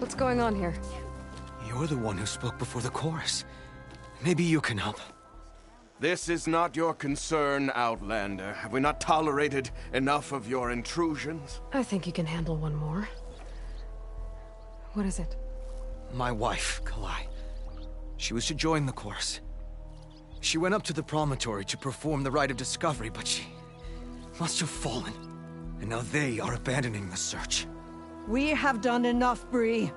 What's going on here? You're the one who spoke before the chorus. Maybe you can help. This is not your concern, Outlander. Have we not tolerated enough of your intrusions? I think you can handle one more. What is it? My wife, Kalai. She was to join the chorus. She went up to the promontory to perform the rite of discovery, but she must have fallen. And now they are abandoning the search. We have done enough, Bree.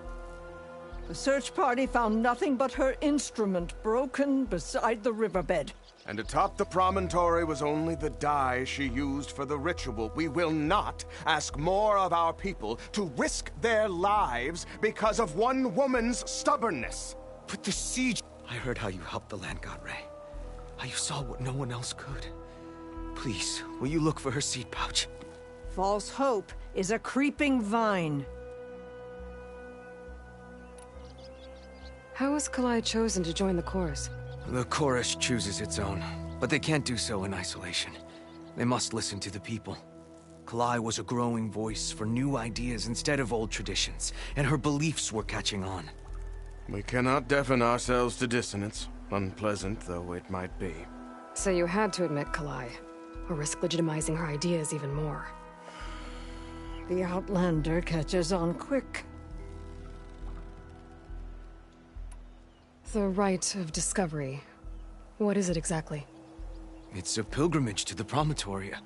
The search party found nothing but her instrument broken beside the riverbed. And atop the promontory was only the dye she used for the ritual. We will not ask more of our people to risk their lives because of one woman's stubbornness. But the siege... I heard how you helped the land god Ray. How you saw what no one else could. Please, will you look for her seed pouch? False hope is a creeping vine. How was Kalai chosen to join the chorus? The chorus chooses its own, but they can't do so in isolation. They must listen to the people. Kalai was a growing voice for new ideas instead of old traditions, and her beliefs were catching on. We cannot deafen ourselves to dissonance, unpleasant though it might be. So you had to admit Kalai, or risk legitimizing her ideas even more. The Outlander catches on quick. The rite of discovery. What is it exactly? It's a pilgrimage to the Promontoria.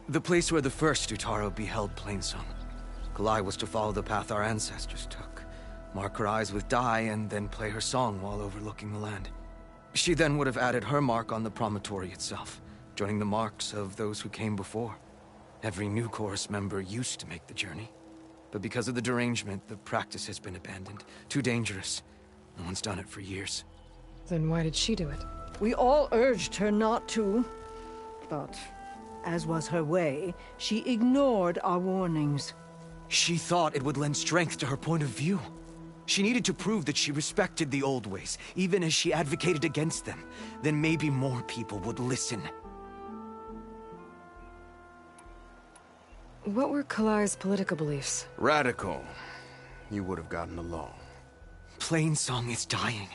The place where the first Utaro beheld Plainsong. Kalai was to follow the path our ancestors took. Mark her eyes with dye and then play her song while overlooking the land. She then would have added her mark on the promontory itself, joining the marks of those who came before. Every new chorus member used to make the journey. But because of the derangement, the practice has been abandoned. Too dangerous. No one's done it for years. Then why did she do it? We all urged her not to. But as was her way, she ignored our warnings. She thought it would lend strength to her point of view. She needed to prove that she respected the old ways, even as she advocated against them. Then maybe more people would listen. What were Kalai's political beliefs? Radical. You would have gotten along. Plainsong is dying.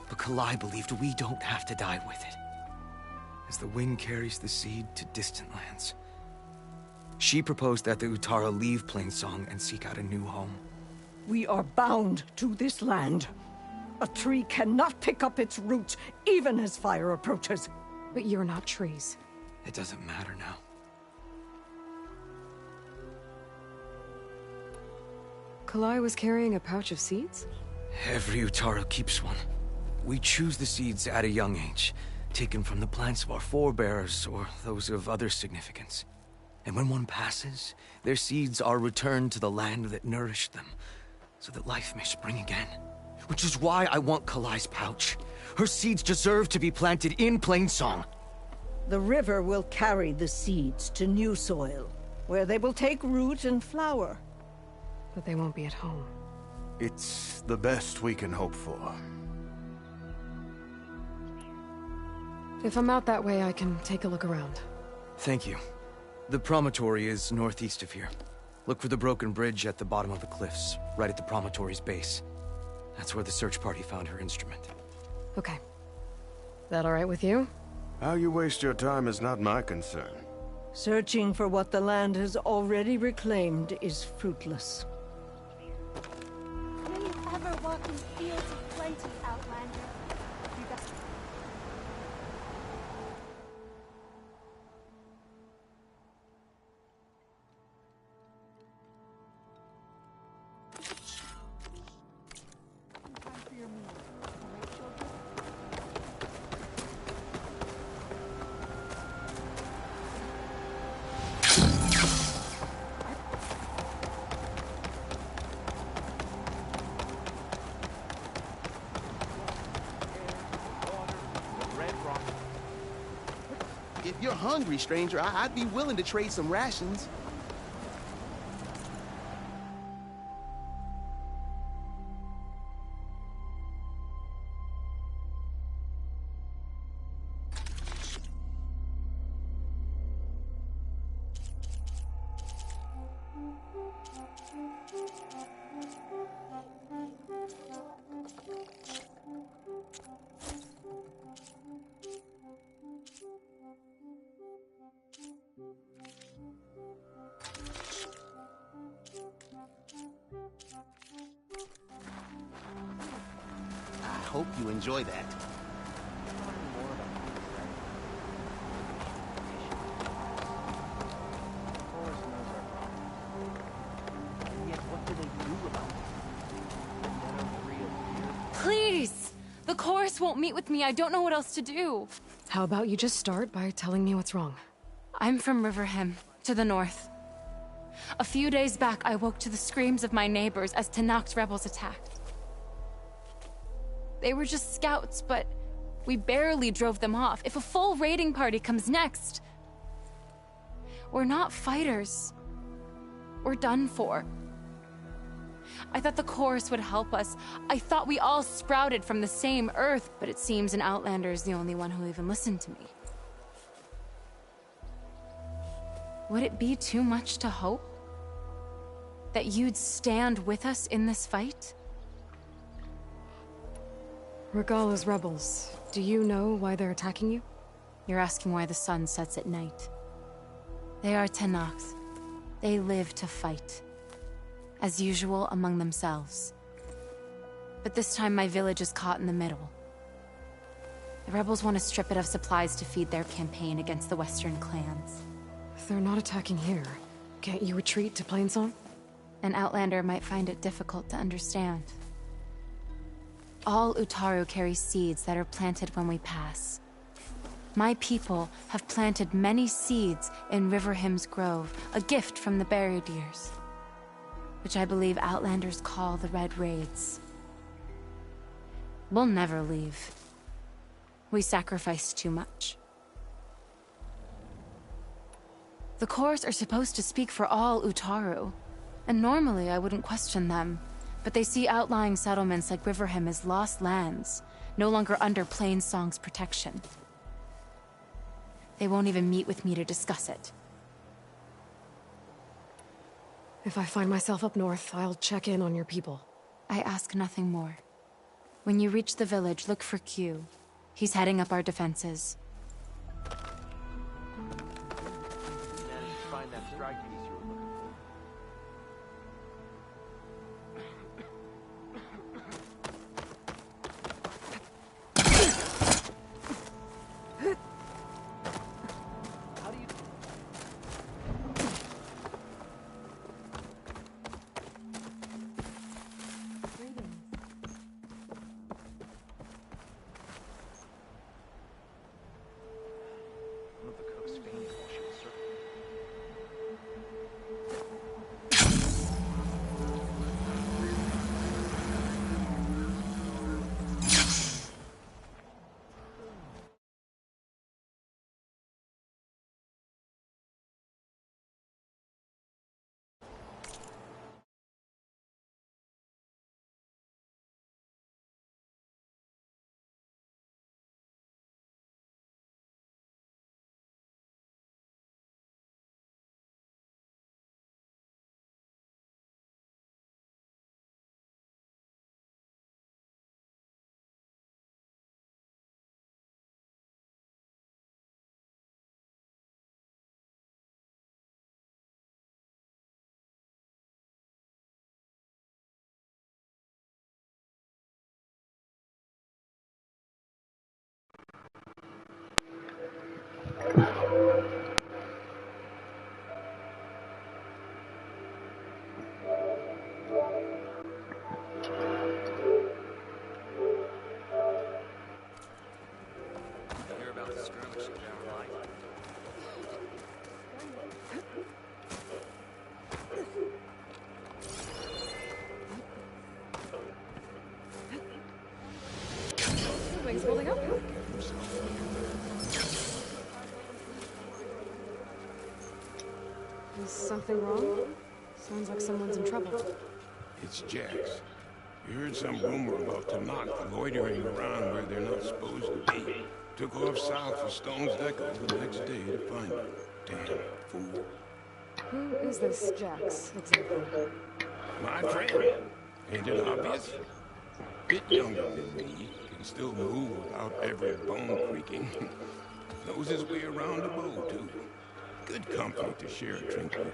But Kalai believed we don't have to die with it. As the wind carries the seed to distant lands. She proposed that the Utara leave Plainsong and seek out a new home. We are bound to this land. A tree cannot pick up its roots, even as fire approaches. But you're not trees. It doesn't matter now. Kalai was carrying a pouch of seeds? Every Utara keeps one. We choose the seeds at a young age, taken from the plants of our forebears or those of other significance. And when one passes, their seeds are returned to the land that nourished them, so that life may spring again. Which is why I want Kalai's pouch. Her seeds deserve to be planted in Plainsong. The river will carry the seeds to new soil, where they will take root and flower. But they won't be at home. It's the best we can hope for. If I'm out that way, I can take a look around. Thank you. The promontory is northeast of here. Look for the broken bridge at the bottom of the cliffs, right at the promontory's base. That's where the search party found her instrument. Okay. That all right with you? How you waste your time is not my concern. Searching for what the land has already reclaimed is fruitless. May you ever walk in fields of plenty, Outlander. You got... Time for your meal. All right, children? If you're hungry, stranger, I'd be willing to trade some rations. I hope you enjoy that. Please! The chorus won't meet with me. I don't know what else to do. How about you just start by telling me what's wrong? I'm from Riverhem, to the north. A few days back, I woke to the screams of my neighbors as Tenakth's rebels attacked. They were just scouts, but we barely drove them off. If a full raiding party comes next, we're not fighters. We're done for. I thought the chorus would help us. I thought we all sprouted from the same earth, but it seems an Outlander is the only one who'll even listen to me. Would it be too much to hope that you'd stand with us in this fight? Regalla's rebels. Do you know why they're attacking you? You're asking why the sun sets at night. They are Tenakths. They live to fight. As usual, among themselves. But this time my village is caught in the middle. The rebels want to strip it of supplies to feed their campaign against the Western clans. If they're not attacking here, can't you retreat to Plainsong? An Outlander might find it difficult to understand. All Utaru carry seeds that are planted when we pass. My people have planted many seeds in Riverhem's Grove, a gift from the Buried Years, which I believe Outlanders call the Red Raids. We'll never leave. We sacrificed too much. The cores are supposed to speak for all Utaru. And normally I wouldn't question them, but they see outlying settlements like Riverham as lost lands, no longer under Plainsong's protection. They won't even meet with me to discuss it. If I find myself up north, I'll check in on your people. I ask nothing more. When you reach the village, look for Q. He's heading up our defenses. Find that strike piece you were looking for. Wings holding up. Is something wrong? Sounds like someone's in trouble. It's Jax. You heard some rumor about Tanakh loitering around where they're not supposed to be. Took off south for Stone's Echo the next day to find him. Damn fool. Who is this Jax, exactly? My friend. Ain't it obvious? Bit younger than me. Can still move without every bone creaking. Knows his way around the bow, too. Good company to share a drink with.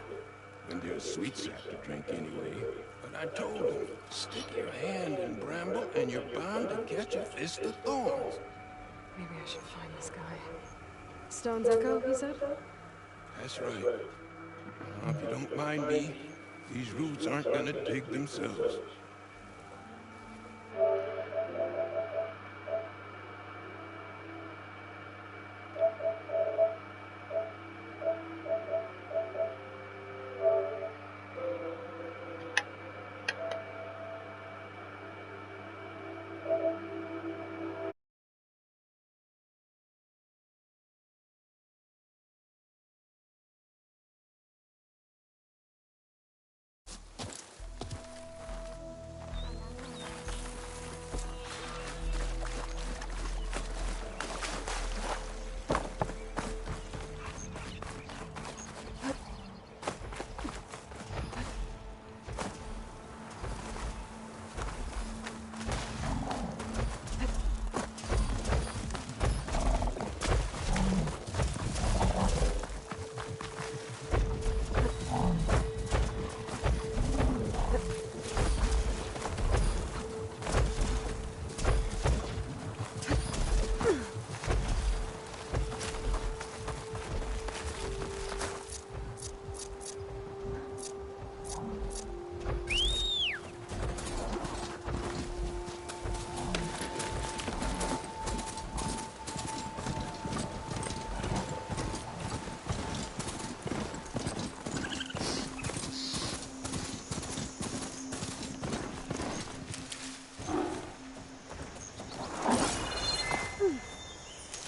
When there's sweet sap to drink anyway. But I told him, stick your hand in bramble and you're bound to catch a fist of thorns. Maybe I should find this guy. Stone's Echo, he said? That's right. Now, if you don't mind me, these roots aren't gonna dig themselves.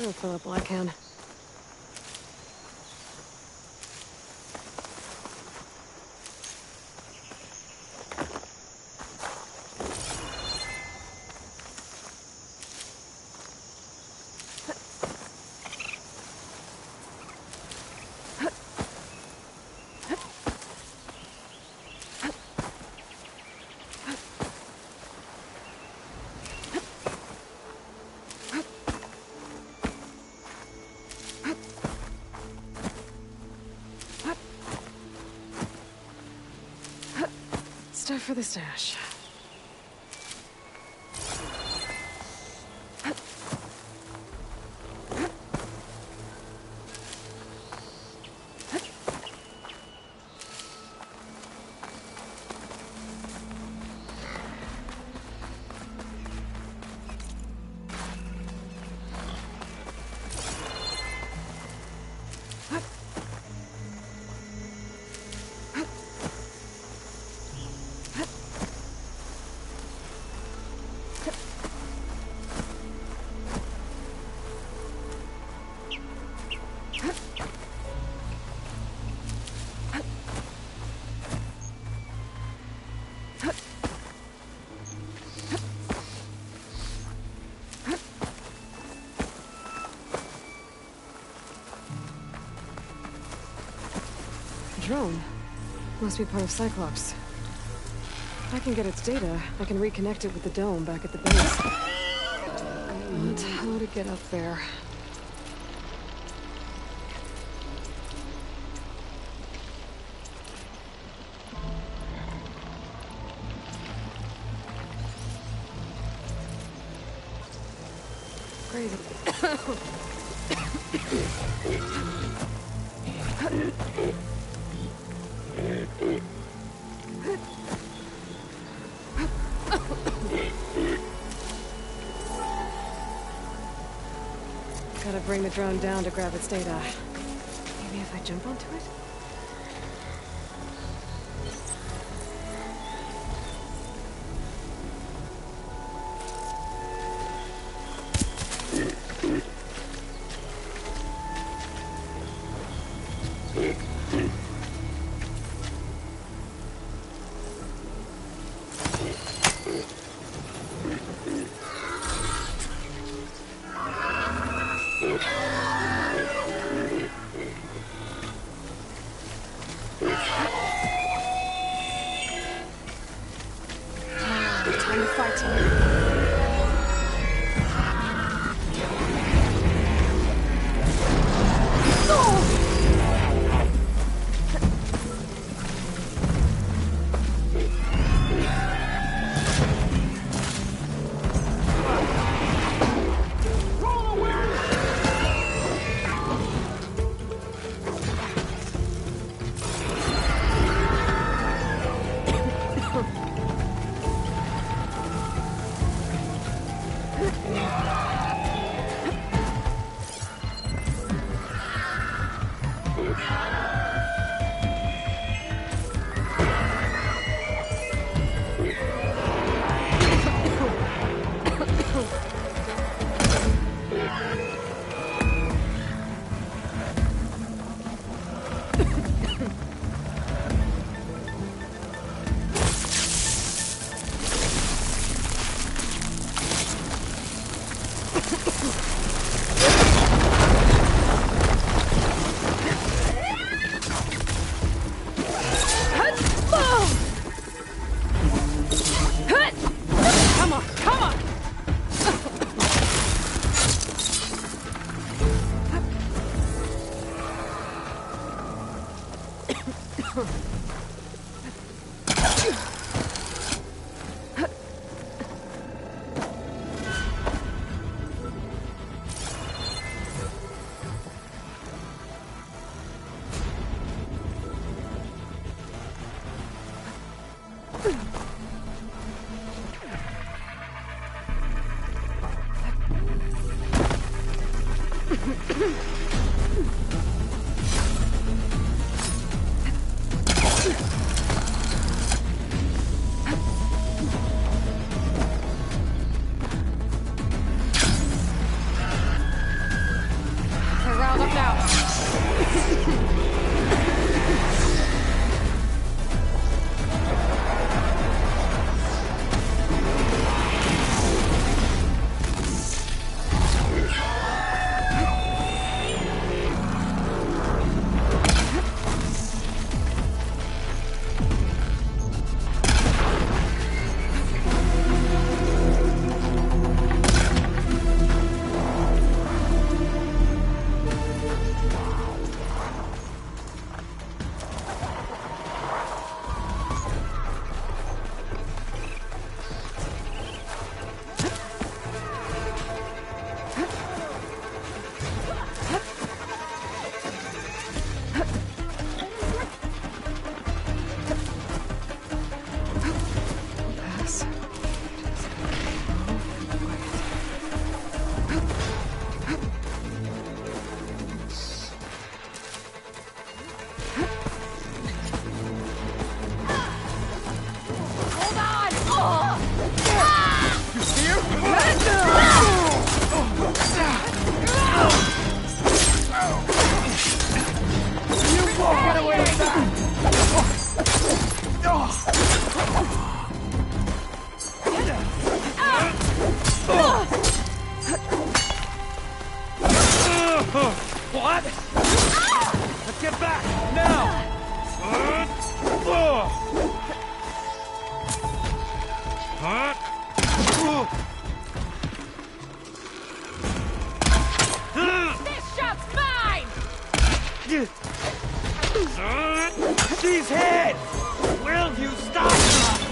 I'll fill up while I can. stuff for the stash. Drone. Must be part of Cyclops. If I can get its data, I can reconnect it with the dome back at the base. But how to get up there? Crazy. Gotta bring the drone down to grab its data. Maybe if I jump onto it? Time to fight. She's hit! Will you stop her?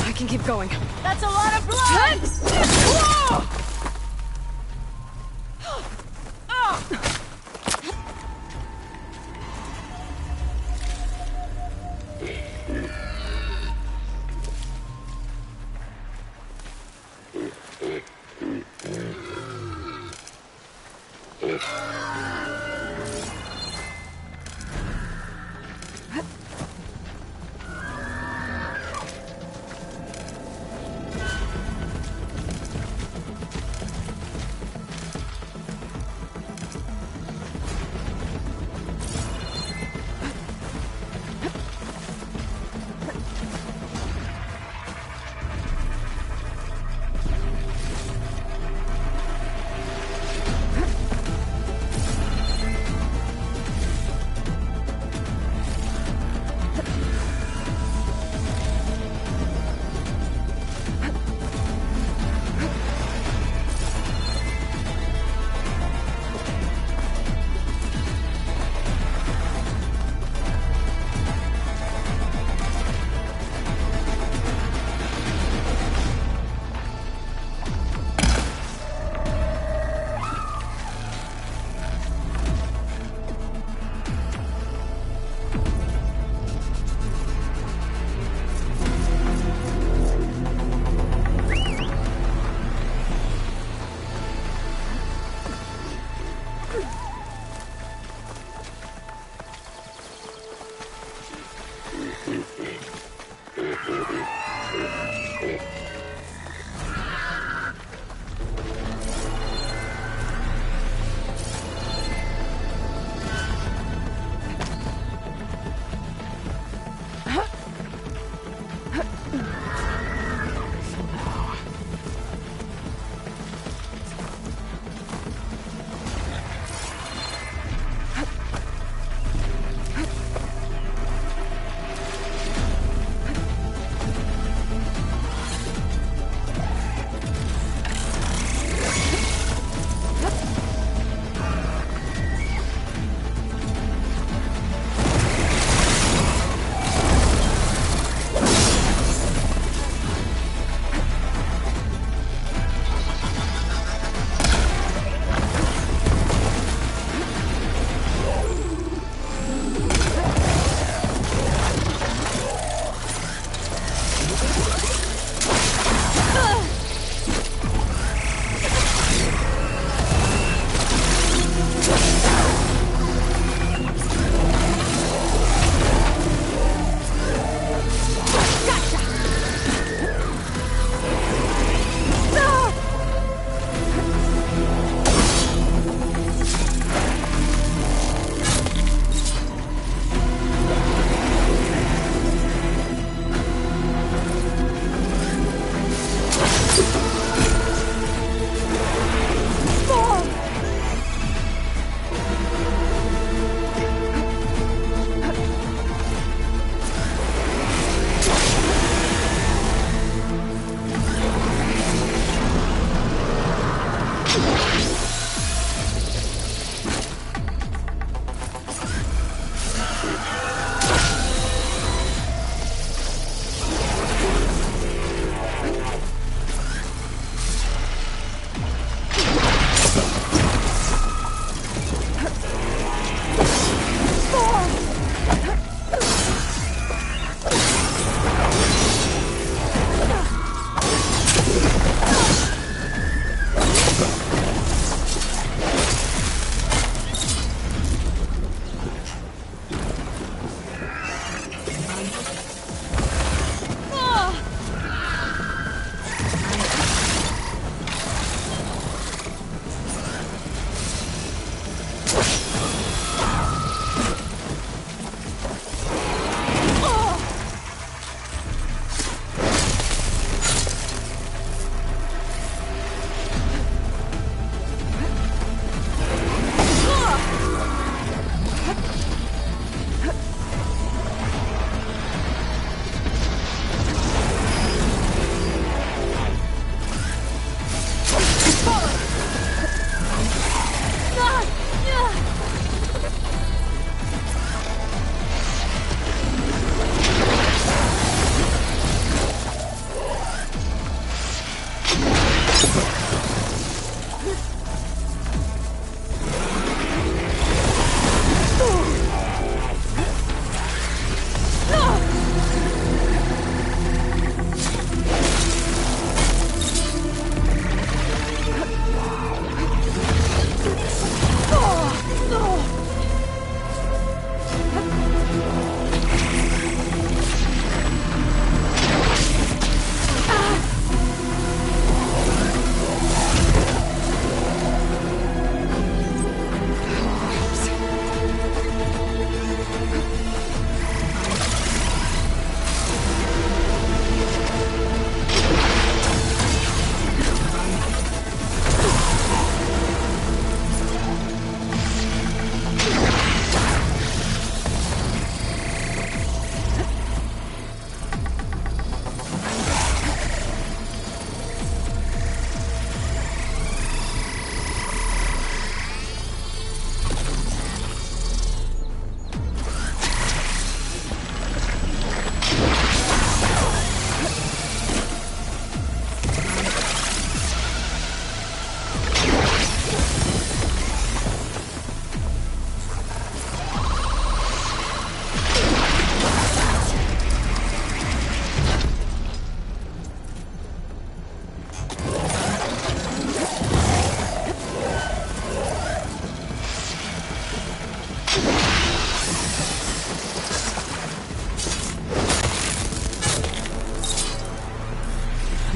I can keep going. That's a lot of blood!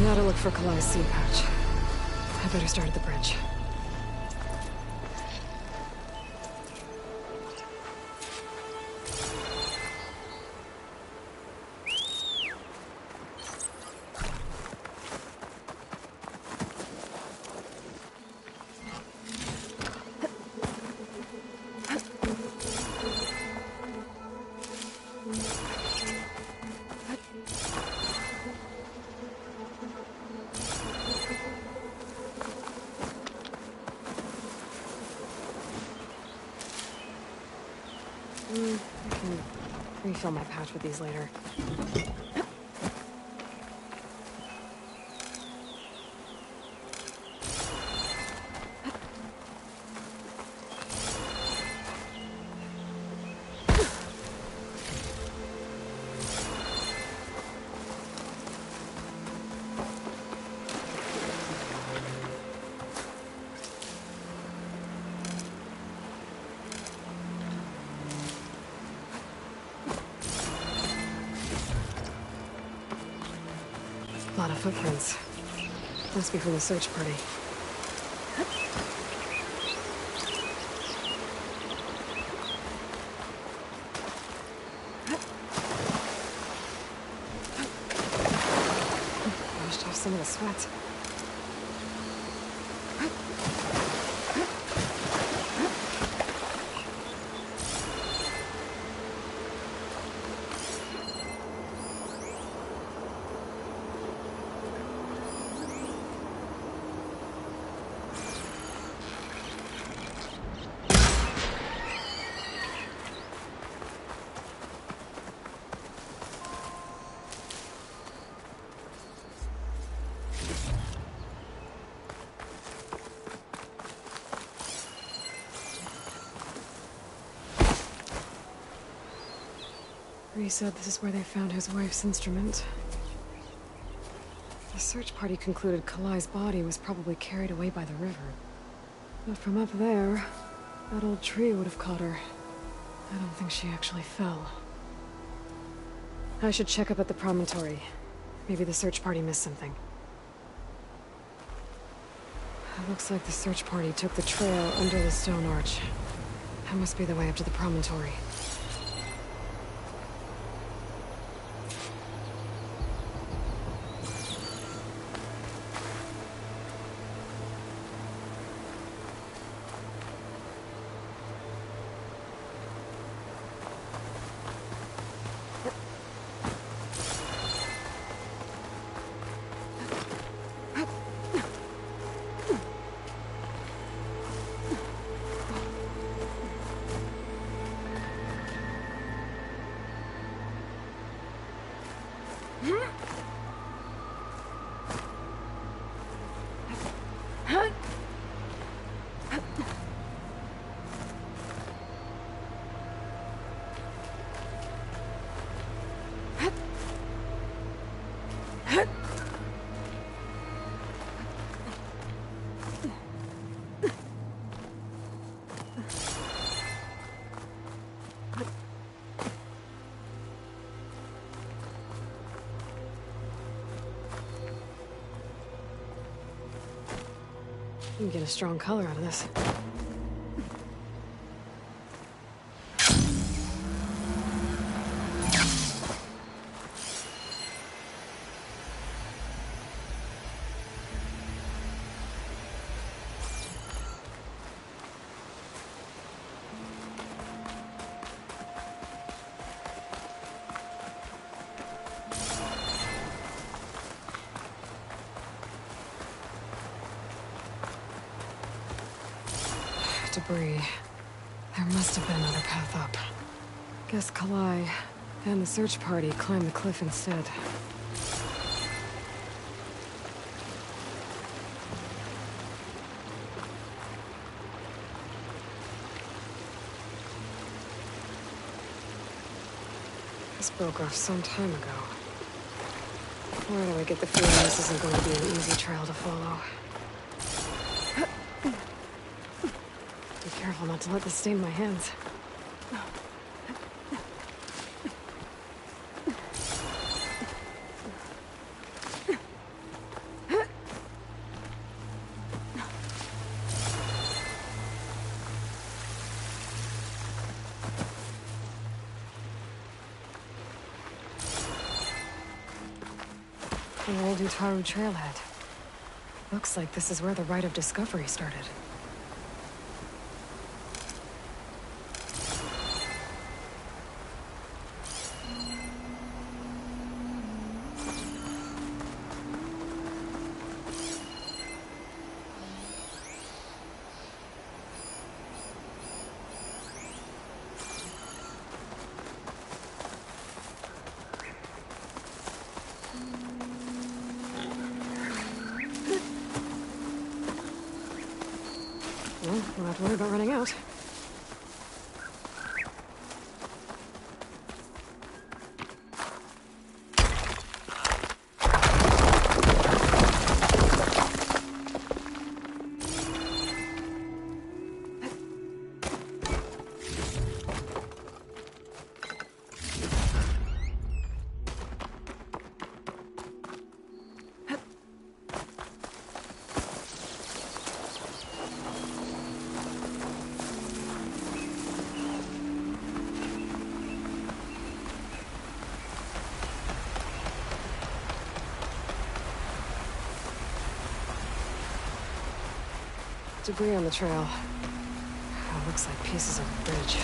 Now to look for Kalai's seed pouch. I better start at the bridge. I can refill my pouch with these later. A lot of footprints. Must be from the search party. Washed off some of the sweat. He said this is where they found his wife's instrument. The search party concluded Kalai's body was probably carried away by the river. But from up there, that old tree would have caught her. I don't think she actually fell. I should check up at the promontory. Maybe the search party missed something. It looks like the search party took the trail under the stone arch. That must be the way up to the promontory. You can get a strong color out of this. Debris. There must have been another path up. Guess Kalai and the search party climbed the cliff instead. This broke off some time ago. Why do I get the feeling this isn't going to be an easy trail to follow? Be careful not to let this stain my hands. The old Utaru trailhead. Looks like this is where the Rite of Discovery started. Well, we'll have to worry about running out. Debris on the trail. Oh, looks like pieces of a bridge.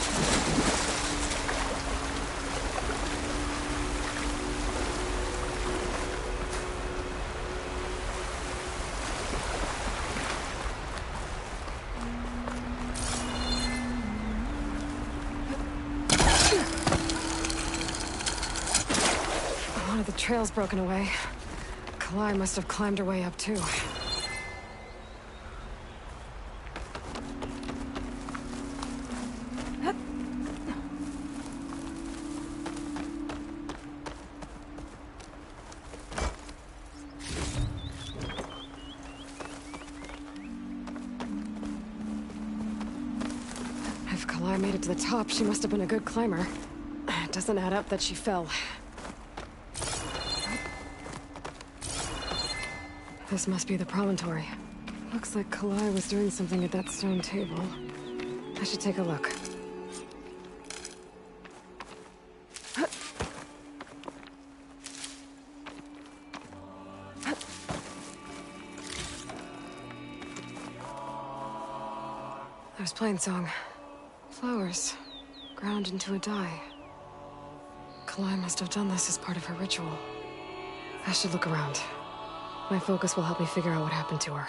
A lot of the trail's broken away. Kalai must have climbed her way up too. If Kalai made it to the top, she must have been a good climber. It doesn't add up that she fell. This must be the promontory. Looks like Kalai was doing something at that stone table. I should take a look. There's Plainsong. Flowers, ground into a dye. Kalai must have done this as part of her ritual. I should look around. My focus will help me figure out what happened to her.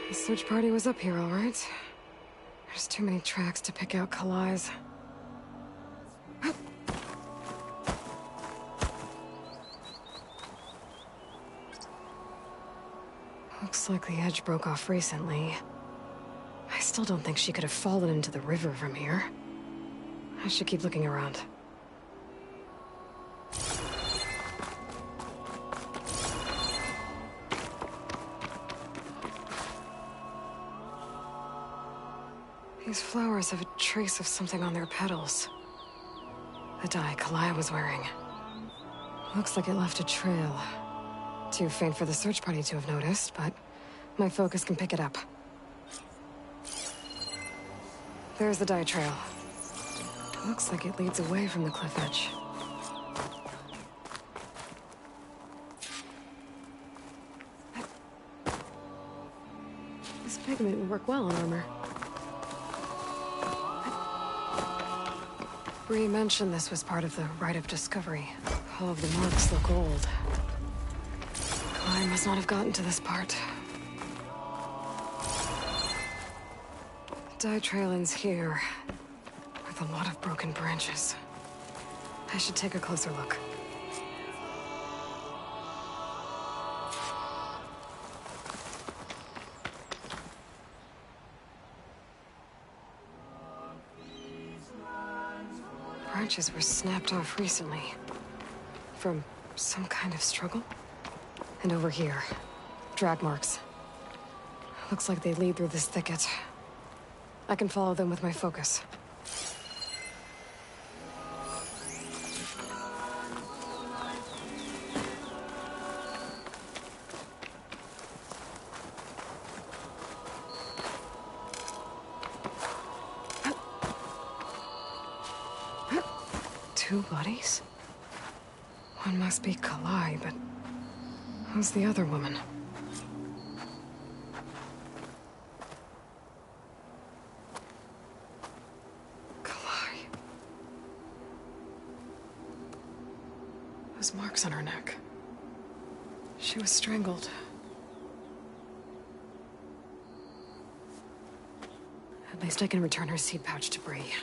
The search party was up here, all right. There's too many tracks to pick out Kalai's. Looks like the edge broke off recently. I still don't think she could have fallen into the river from here. I should keep looking around. These flowers have a trace of something on their petals. The dye Kalai was wearing. Looks like it left a trail. Too faint for the search party to have noticed, but my focus can pick it up. There's the dye trail. Looks like it leads away from the cliff edge. This pigment would work well on armor. Bree mentioned this was part of the Rite of Discovery. All of the marks look old. Kalai must not have gotten to this part. Dye trail ends here, with a lot of broken branches. I should take a closer look. branches were snapped off recently. From some kind of struggle? And over here, drag marks. Looks like they lead through this thicket. I can follow them with my focus. Two bodies? One must be Kalai, but who's the other woman? Kalai. Those marks on her neck. She was strangled. At least I can return her seed pouch to Bree.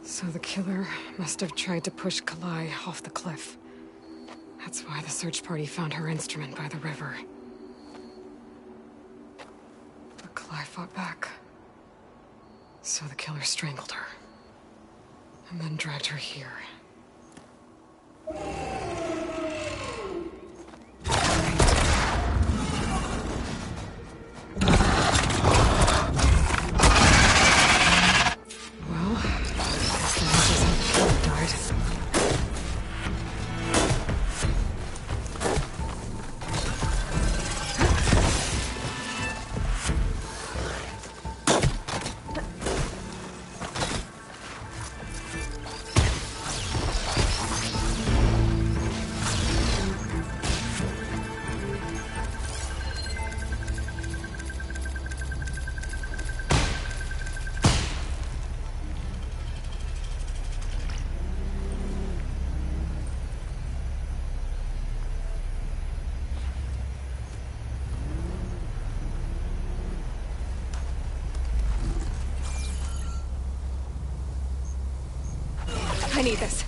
So the killer must have tried to push Kalai off the cliff. That's why the search party found her instrument by the river. But Kalai fought back. So the killer strangled her. And then dragged her here. I need this.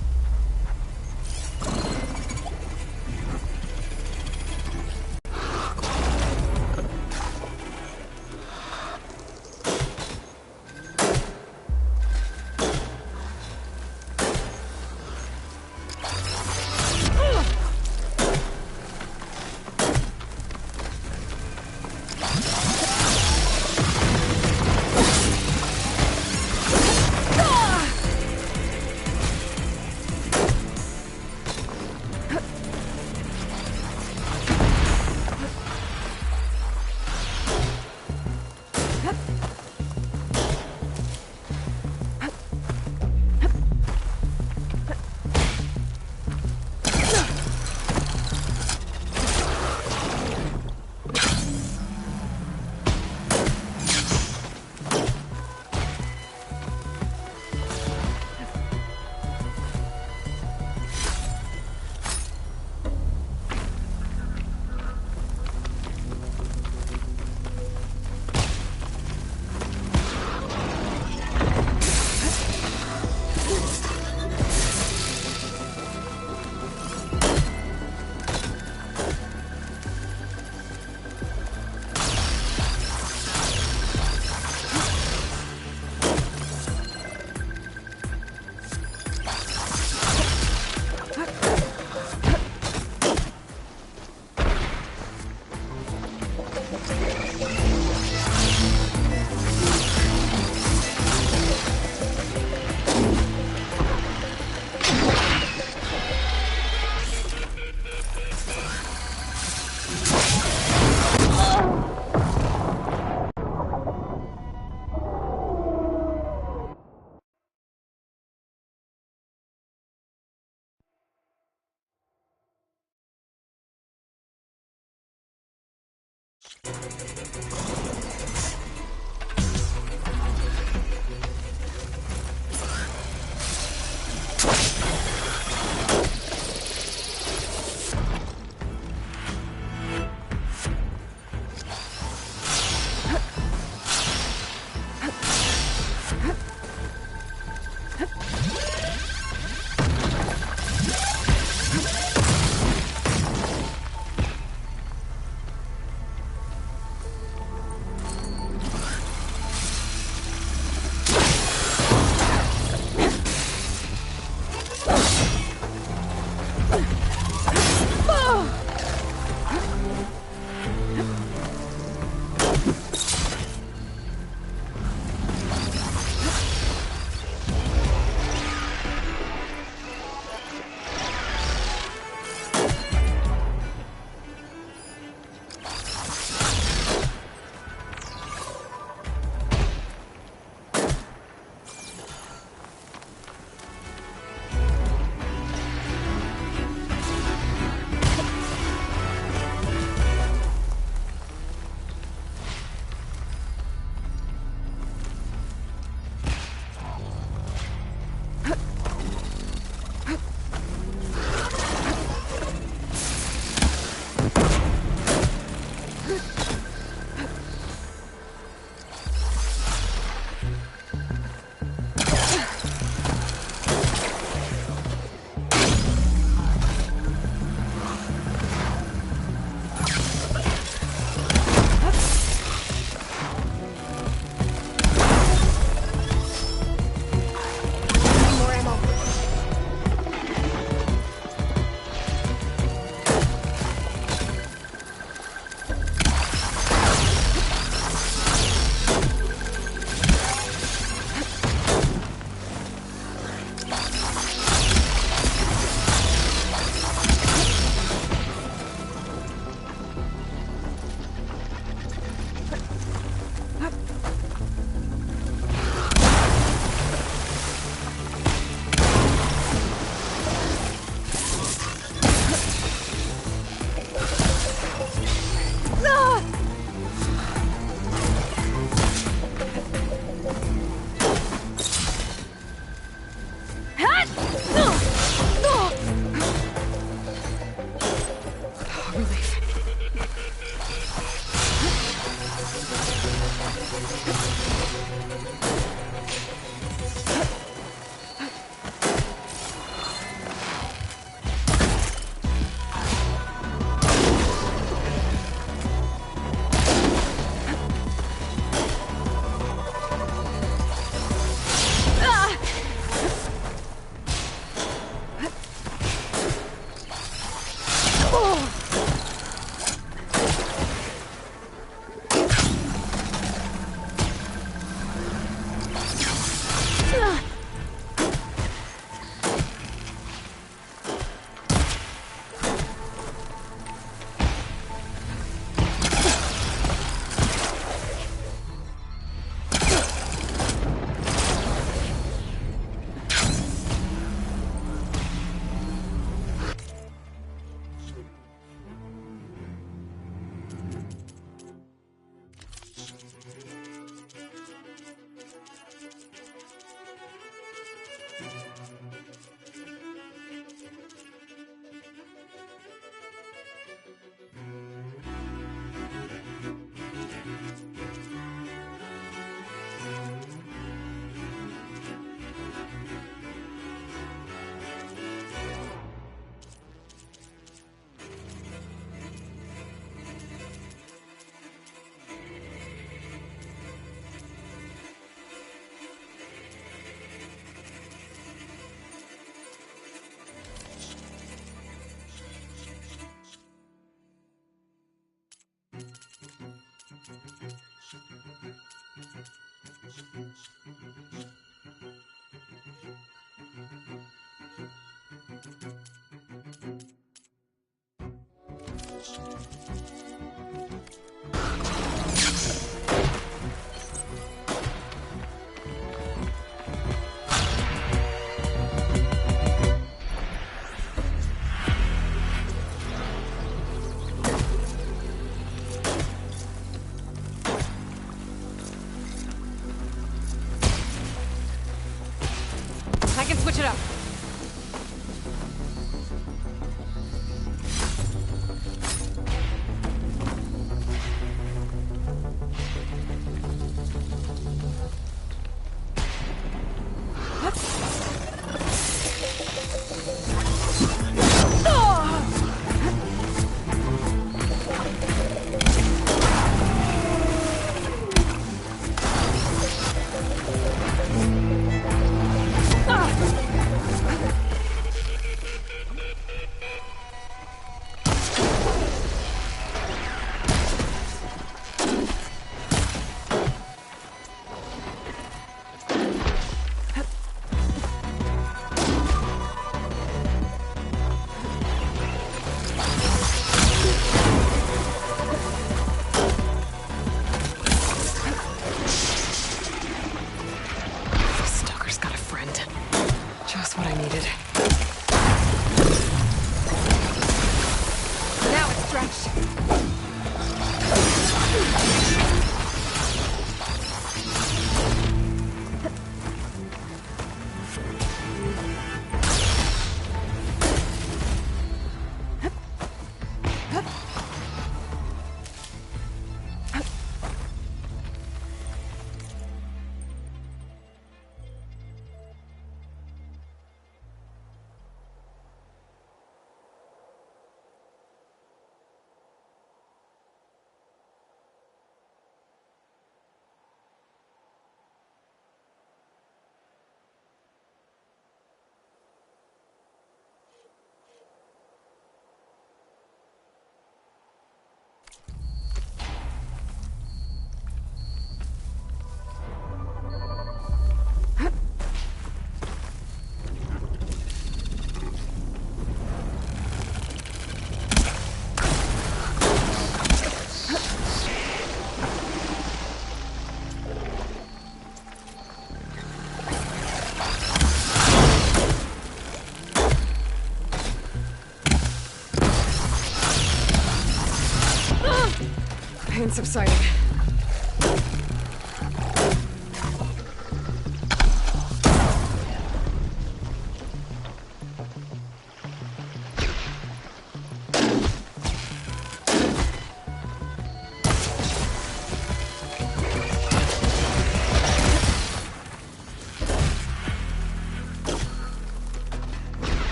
pain subsiding.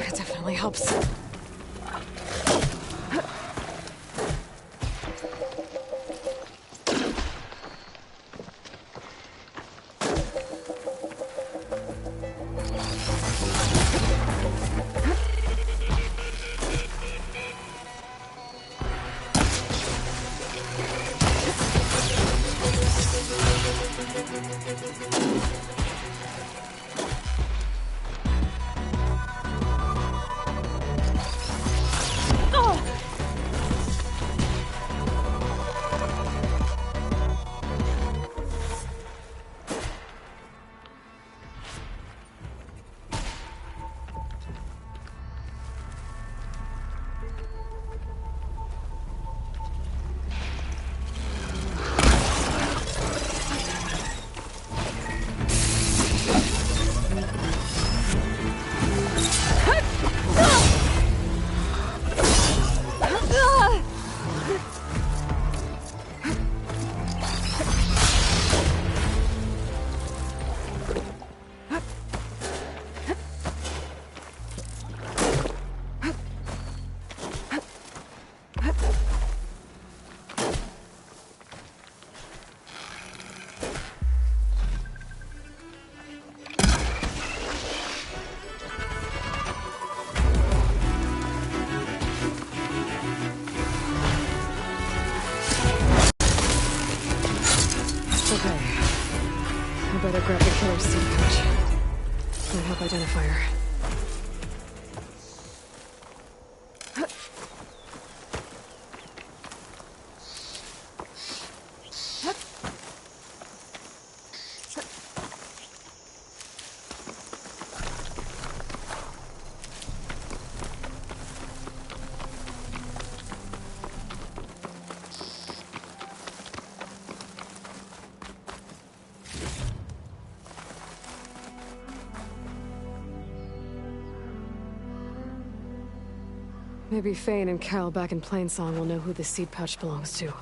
It definitely helps. I better grab the killer's seed pouch. Might help identify her. Maybe Fane and Cal back in Plainsong will know who the seed pouch belongs to.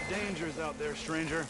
Dangers out there, stranger.